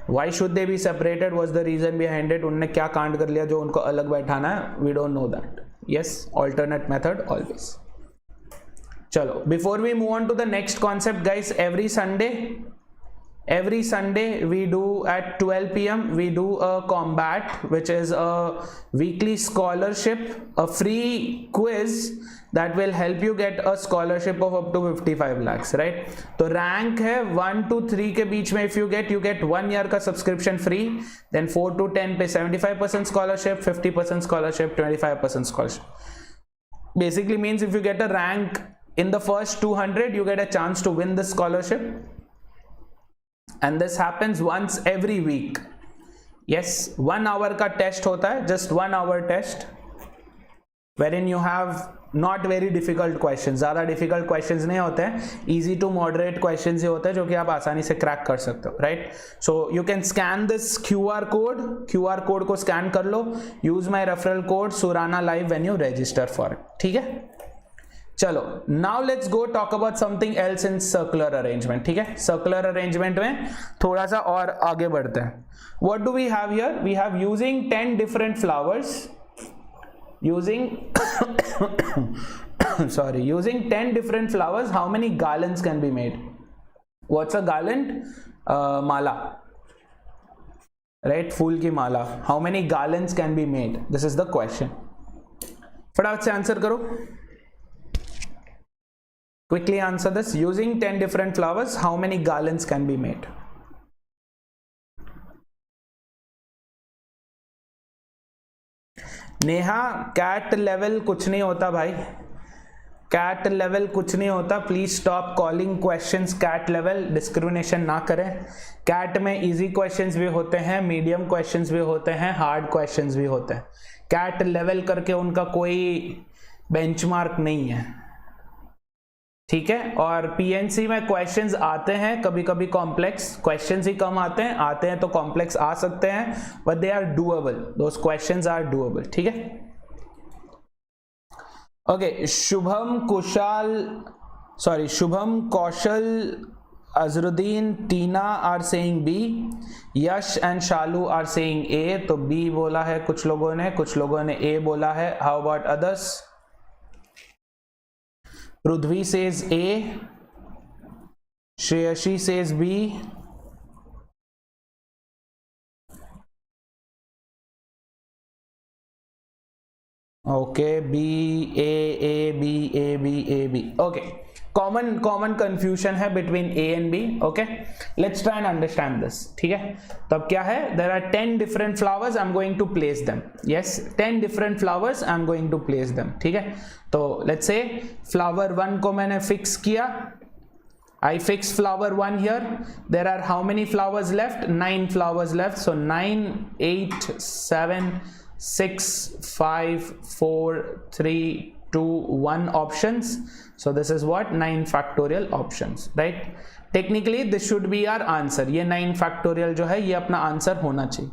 why should they be separated, what's the reason behind it, उनने क्या कांड कर लिया जो उनको अलग बैठाना है, we don't know that. Yes, alternate method always. चलो, before we move on to the next concept guys, every Sunday we do at 12 p.m. we do a combat, which is a weekly scholarship, a free quiz that will help you get a scholarship of up to 55 lakhs, right? तो rank है 1 to 3 के बीच में, if you get 1 year का subscription free, then 4 to 10 पे 75% scholarship, 50% scholarship, 25% scholarship. Basically means if you get a rank in the first 200, you get a chance to win this scholarship. And this happens once every week. Yes, 1 hour का test होता है, just 1 hour test, wherein you have not very difficult questions. ज़्यादा difficult questions नहीं होते हैं, easy to moderate questions ही होते हैं जो कि आप आसानी से क्रैक कर सकते हो, right? So you can scan this QR code को स्कैन कर लो, use my referral code Surana live when you register for it. ठीक है? चलो, now let's go talk about something else in circular arrangement. ठीक है, सर्कुलर अरेंजमेंट में थोड़ा सा और आगे बढ़ते हैं. What do we have here? We have using 10 different flowers, using 10 different flowers, how many garlands can be made? What's a garland? Mala, right? फूल की माला. How many garlands can be made? This is the question. फटाफट से answer करो. Quickly answer this. Using 10 different flowers, how many garlands can be made? Neha, CAT level कुछ नहीं होता भाई, CAT level कुछ नहीं होता. Please stop calling questions CAT level. Discrimination ना करें. कैट में इजी क्वेश्चंस भी होते हैं, मीडियम क्वेश्चंस भी होते हैं, हार्ड क्वेश्चंस भी होते हैं. कैट लेवल करके उनका कोई बेंचमार्क नहीं है, ठीक है? और पीएनसी में क्वेश्चंस आते हैं कभी कभी कॉम्प्लेक्स, क्वेश्चंस ही कम आते हैं तो कॉम्प्लेक्स आ सकते हैं, but they are doable, those questions are doable. ठीक है, okay. Shubham Kaushal Azharuddin Tina are saying B, Yash and Shalu are saying A. तो बी बोला है कुछ लोगों ने ए बोला है. How about others? Prudhvi says A, Shreyashi says B, okay, B, A, B, A, B, A, B. Okay, common confusion है between A and B. Okay, let's try and understand this. ठीक है, तब क्या है? There are 10 different flowers. I'm going to place them. Yes, 10 different flowers. I'm going to place them. ठीक है, तो let's say flower 1 को मैंने fix किया. I fix flower 1 here. There are how many flowers left? 9 flowers left. So 9, 8, 7, 6, 5, 4, 3, 2, 1 options. So this is what? 9 factorial options, right? Technically this should be our answer. ये 9 factorial जो है ये अपना answer होना चाहिए.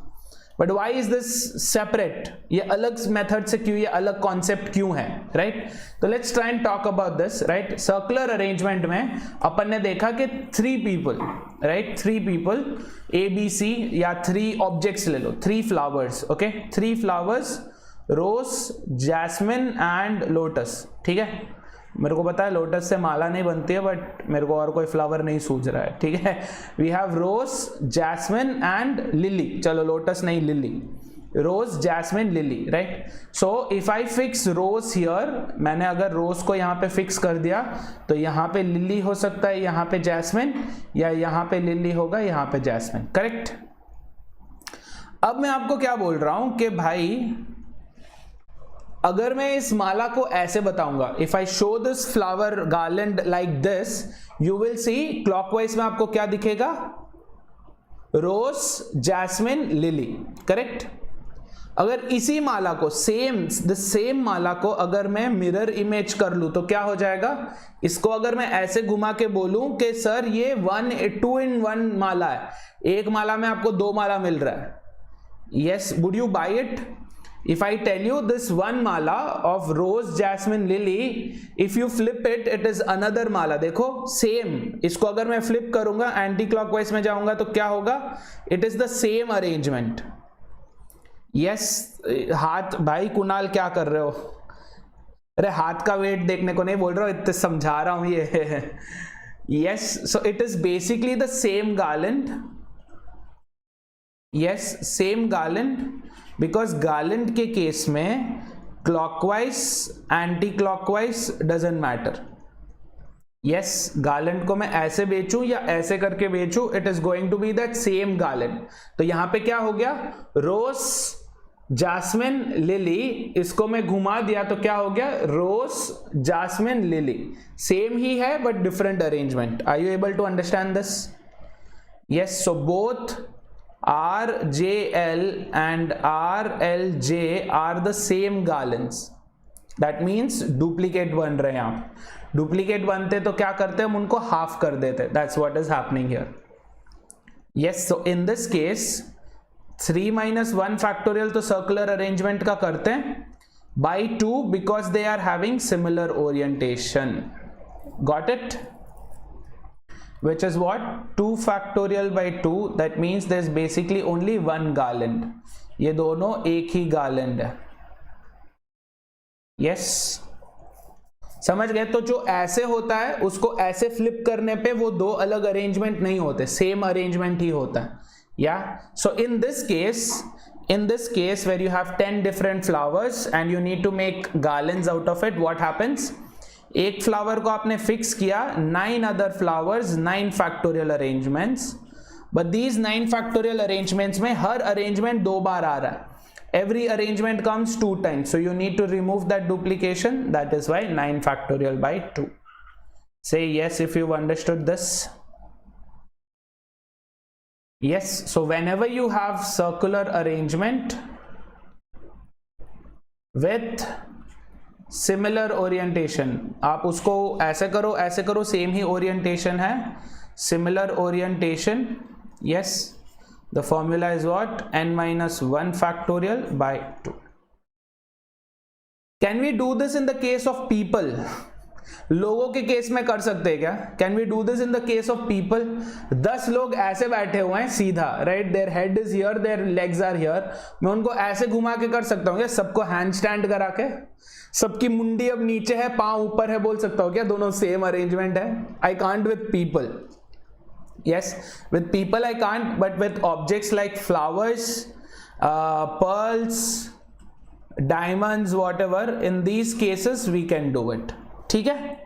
But why is this separate? ये अलग method से क्यों, ये अलग कॉन्सेप्ट क्यों है, राइट? तो let's try and talk about this, right? Circular arrangement में अपन ने देखा कि 3 people, right? 3 people A B C, या 3 ऑब्जेक्ट्स ले लो, 3 flowers, okay? 3 flowers, rose, jasmine and lotus. ठीक है, मेरे को पता है लोटस से माला नहीं बनती है, बट मेरे को और कोई फ्लावर नहीं सूझ रहा है. ठीक है, we have rose, jasmine and lily. चलो लोटस नहीं, lily. Rose, jasmine, lily, right? So if I fix rose here, मैंने अगर रोज को यहाँ पे फिक्स कर दिया तो यहाँ पे लिली हो सकता है, यहाँ पे जैस्मिन, या यहाँ पे लिली होगा, यहाँ पे जैस्मिन, करेक्ट? अब मैं आपको क्या बोल रहा हूं कि भाई अगर मैं इस माला को ऐसे बताऊंगा, if I show this flower garland like this, you will see clockwise में आपको क्या दिखेगा? रोज, जैस्मिन, लिली, करेक्ट? अगर इसी माला को सेम माला को अगर मैं मिरर इमेज कर लूं तो क्या हो जाएगा? इसको अगर मैं ऐसे घुमा के बोलूं कि सर ये 2 in 1 माला है, एक माला में आपको 2 माला मिल रहा है, Yes, would you buy it? If I tell you this one mala of rose, jasmine, lily, if you flip it, it is another mala. देखो same, इसको अगर मैं flip करूंगा एंटी क्लॉकवाइज में जाऊंगा तो क्या होगा? It is the same arrangement. Yes, हाथ भाई कुणाल क्या कर रहे हो? अरे हाथ का वेट देखने को नहीं बोल रहा हूँ, इतने समझा रहा हूँ ये. Yes, so it is basically the same garland. Yes, same garland, because garland के केस में clockwise, anti-clockwise doesn't matter. Yes, garland को मैं ऐसे बेचूं या ऐसे करके बेचूं, it is going to be that same garland. तो यहां पे क्या हो गया? रोज, जास्मिन, लिली, इसको मैं घुमा दिया तो क्या हो गया? Rose, jasmine, lily. सेम ही है but different arrangement. Are you able to understand this? Yes, so both RJL and RLJ are the same garlands. That means duplicate बन रहे हैं. आप duplicate बनते तो क्या करते हैं? हम उनको half कर देते. That's what is happening here. Yes, so in this case 3 minus 1 factorial तो circular arrangement का करते हैं by 2 because they are having similar orientation. Got it? Which is what? 2 factorial by 2. That means there's basically only one garland. ये दोनों एक ही garland है. Yes, समझ गए? तो जो ऐसे होता है उसको ऐसे flip करने पे वो दो अलग arrangement नहीं होते, same arrangement ही होता है. Yeah, so in this case where you have 10 different flowers and you need to make garlands out of it, what happens? एक फ्लावर को आपने फिक्स किया, 9 other flowers, 9 factorial arrangements, but these 9 factorial arrangements में हर arrangement 2 बार आ रहा है. Every arrangement comes 2 times, so you need to remove that duplication. That is why 9 factorial by 2. Say yes if you understood this. Yes, so whenever you have circular arrangement with similar orientation, आप उसको ऐसे करो, same ही orientation है, similar orientation. Yes, the formula is what? n minus 1 factorial by 2. Can we do this in the case of people? लोगों के case में कर सकते हैं क्या? Can we do this in the case of people? 10 लोग ऐसे बैठे हुए हैं सीधा, right? Their head is here, their legs are here. मैं उनको ऐसे घुमा के कर सकता हूँ क्या? सबको हैंड स्टैंड करा के, सबकी मुंडी अब नीचे है, पांव ऊपर है, बोल सकता हूँ क्या? दोनों सेम अरेंजमेंट है. I can't with people. Yes, with people I can't, but with objects like flowers, pearls, diamonds, whatever, in these cases we can do it. ठीक है,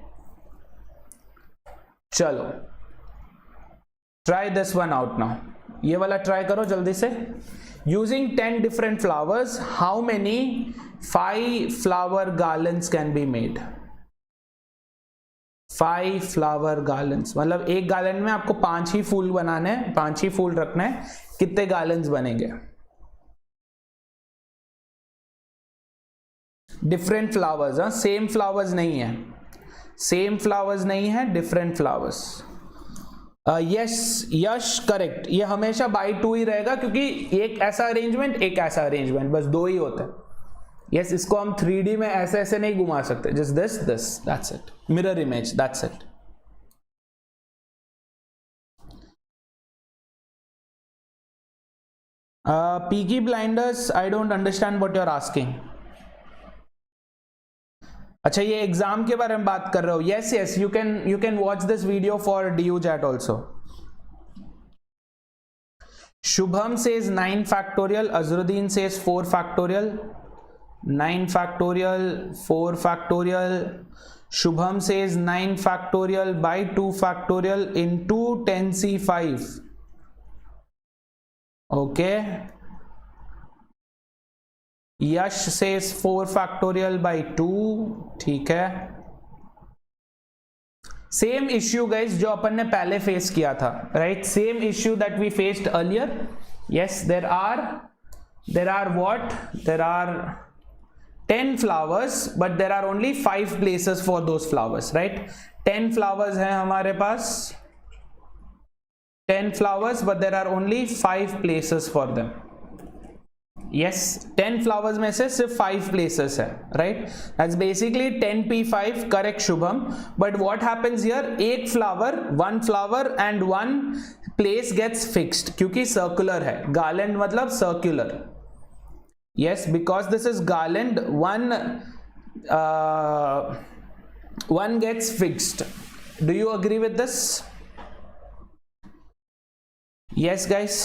चलो try this one out now. ये वाला try करो जल्दी से. Using 10 different flowers, how many 5 flower garlands can be made? 5 flower garlands मतलब एक garland में आपको 5 ही फूल बनाने हैं, 5 ही फूल रखने हैं. कितने garlands बनेंगे? डिफरेंट फ्लावर्स, हाँ, सेम फ्लावर्स नहीं है, सेम फ्लावर्स नहीं है, डिफरेंट फ्लावर्स. यस, यश करेक्ट. ये हमेशा बाय 2 ही रहेगा क्योंकि एक ऐसा अरेंजमेंट, एक ऐसा अरेंजमेंट, बस 2 ही होता है. यस, इसको हम 3D में ऐसे ऐसे नहीं घुमा सकते. Just this, that's it. Mirror image, that's it. Peaky Blinders, I don't understand what you're asking. अच्छा, ये एग्जाम के बारे में बात कर रहे हो? Yes yes, you can watch this video for DU JAT also. Shubham says 9 factorial, Azruddin says 4 factorial. 9 factorial, 4 factorial. Shubham says 9 factorial by 2 factorial into 10C5. Okay. Yash says 4 factorial by 2. ठीक है. Same issue guys जो अपन ने पहले face किया था, right? Same issue that we faced earlier. Yes, there are what? There are 10 flowers, but there are only 5 places for those flowers, right? 10 flowers हैं हमारे पास, 10 flowers, but there are only 5 places for them. yes 10 flowers में से सिर्फ 5 places है, right, that's basically 10p5, correct Shubham, but what happens here, एक flower, one flower and one place gets fixed, क्योंकि circular है, garland मतलब circular, yes, because this is garland, one gets fixed. Do you agree with this? Yes guys,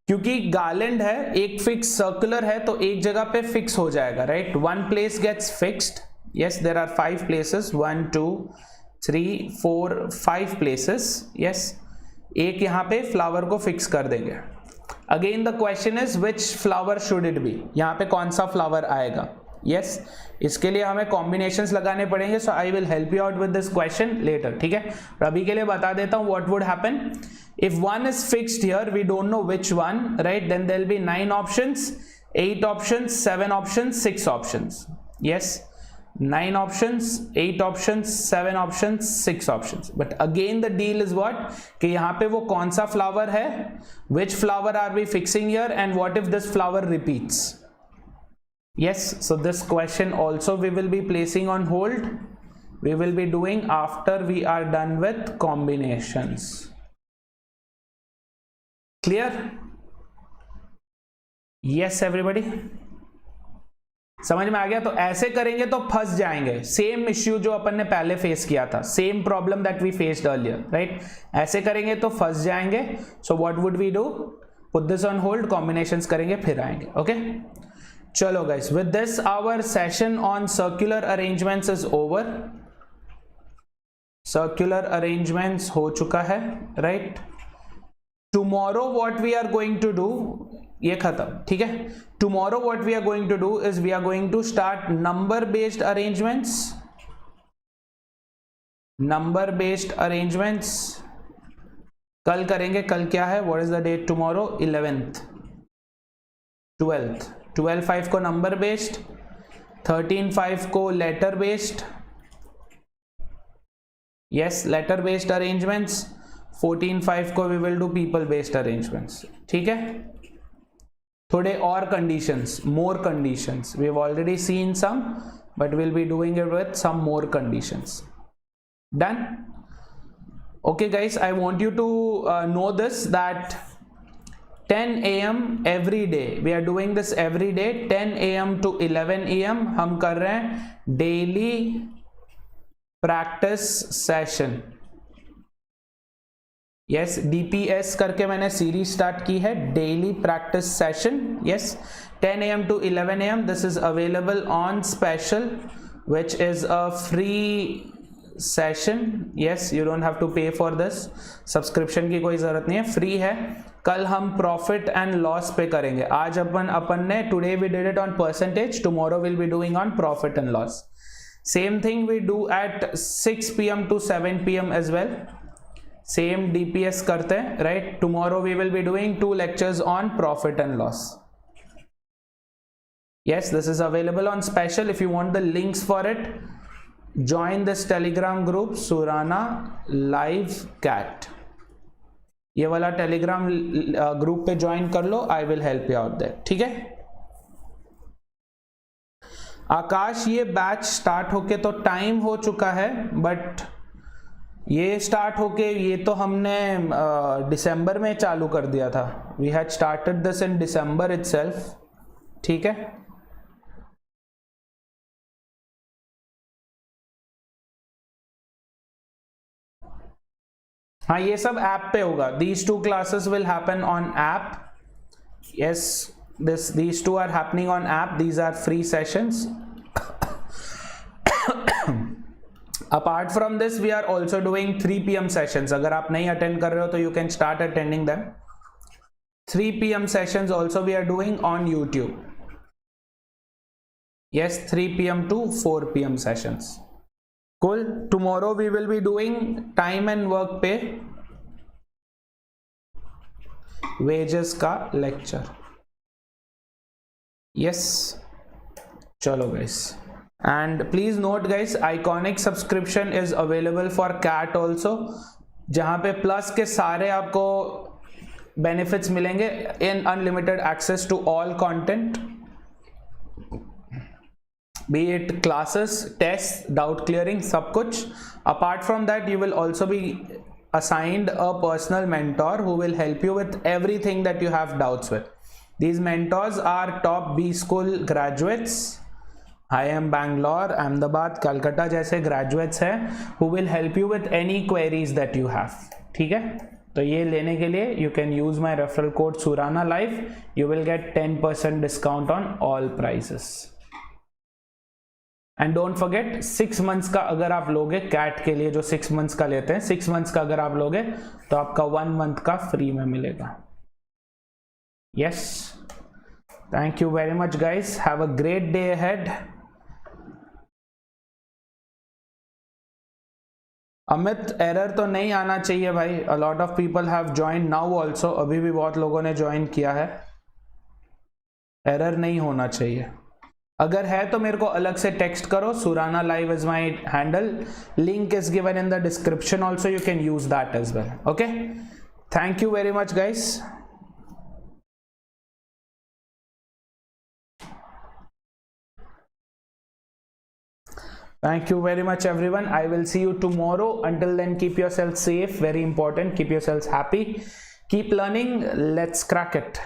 क्योंकि garland है, एक fix circular है, तो एक जगह पे फिक्स हो जाएगा, right, one place gets fixed, yes, there are 5 places, 1 2 3 4 5 places, yes, एक यहाँ पे फ्लावर को फिक्स कर देंगे. Again the question is which flower should it be, यहाँ पे कौन सा फ्लावर आएगा, यस, इसके लिए हमें कॉम्बिनेशंस लगाने पड़ेंगे, so I will help you out with this question later, ठीक है. अभी के लिए बता देता हूँ what would happen if one is fixed here, we don't know which one, right, then there will be 9 options, 8 options, 7 options, 6 options, yes, 9 options, 8 options, 7 options, 6 options. But again the deal is what, कि यहाँ पे वो कौन सा flower है, which flower are we fixing here, and what if this flower repeats? Yes, so this question also we will be placing on hold. We will be doing after we are done with combinations. Clear? Yes everybody? समझ में आ गया. तो ऐसे करेंगे तो फंस जाएंगे, सेम इश्यू जो अपन ने पहले फेस किया था, same problem that we faced earlier, right. ऐसे करेंगे तो फंस जाएंगे. So what would we do, put this on hold, combinations करेंगे फिर आएंगे. ओके, चलो guys, with this our session on circular arrangements is over. Circular arrangements हो चुका है, right. Tomorrow what we are going to do, ये खत्म, ठीक है. Tomorrow what we are going to do is we are going to start number based arrangements. Number based arrangements कल करेंगे. कल क्या है, what is the date tomorrow, 11th 12th 12/5 को नंबर बेस्ड, 13/5 को letter based, yes, letter based arrangements. 14/5 को we will do people based arrangements, ठीक है. थोड़े और conditions, more conditions, we have already seen some, but will be doing it with some more conditions. Done. Okay guys, I want you to know this that 10 AM every day, we are doing this every day, 10 AM to 11 AM हम कर रहे हैं daily practice session. Yes, DPS करके मैंने series start की है, daily practice session. Yes, 10 AM to 11 AM, this is available on special, which is a free session. Yes, you don't have to pay for this, subscription की कोई जरूरत नहीं है, free है. कल हम प्रॉफिट एंड लॉस पे करेंगे. आज अपन ने today we did it on percentage, tomorrow will be doing on profit and loss. Same thing we do at 6 PM to 7 PM as well. Same DPS करते हैं, राइट. Tomorrow we will be doing 2 lectures on profit and loss. yes, this is available on special. If you want the links for it, join this telegram group, Surana live CAT. ये वाला Telegram group पे join कर लो, I will help you out there, ठीक है. आकाश, ये batch start होके तो टाइम हो चुका है, बट ये स्टार्ट होके, ये तो हमने दिसंबर में चालू कर दिया था. We had started this in December itself, ठीक है. हाँ, ये सब ऐप पे होगा. These 2 classes will happen on app. Yes, these 2 are happening on app. These are free sessions. Apart from this, we are also doing 3 PM sessions. अगर आप नहीं attend कर रहे हो तो you can start attending them. 3 PM sessions also we are doing on YouTube. Yes, 3 PM to 4 PM sessions. Cool. Tomorrow we will be doing time and work pay wages का lecture. Yes. चलो guys. And please note guys, iconic subscription is available for CAT also, जहाँ पे plus के सारे आपको benefits मिलेंगे in unlimited access to all content, be it classes, tests, doubt clearing, सब कुछ. Apart from that, you will also be assigned a personal mentor who will help you with everything that you have doubts with. These mentors are top B school graduates, IIM Bangalore, Ahmedabad, Calcutta जैसे graduates हैं who will help you with any queries that you have. ठीक है, तो ये लेने के लिए you can use my referral code Surana Live. You will get 10% discount on all prices. And don't forget 6 months का अगर आप लोगे कैट के लिए, जो 6 मंथ्स का लेते हैं, 6 मंथ्स का अगर आप लोगे तो आपका 1 मंथ का फ्री में मिलेगा. Yes, thank you very much guys, have a great day ahead. Amit, error तो नहीं आना चाहिए भाई. A lot of people have join now also, अभी भी बहुत लोगों ने ज्वाइन किया है. एरर नहीं होना चाहिए. अगर है तो मेरे को अलग से टेक्स्ट करो. Surana live is my handle, link is given in the description also, you can use that as well. Okay, thank you very much guys. Thank you very much everyone. I will see you tomorrow. Until then, keep yourself safe, very important. Keep yourselves happy. Keep learning. Let's crack it.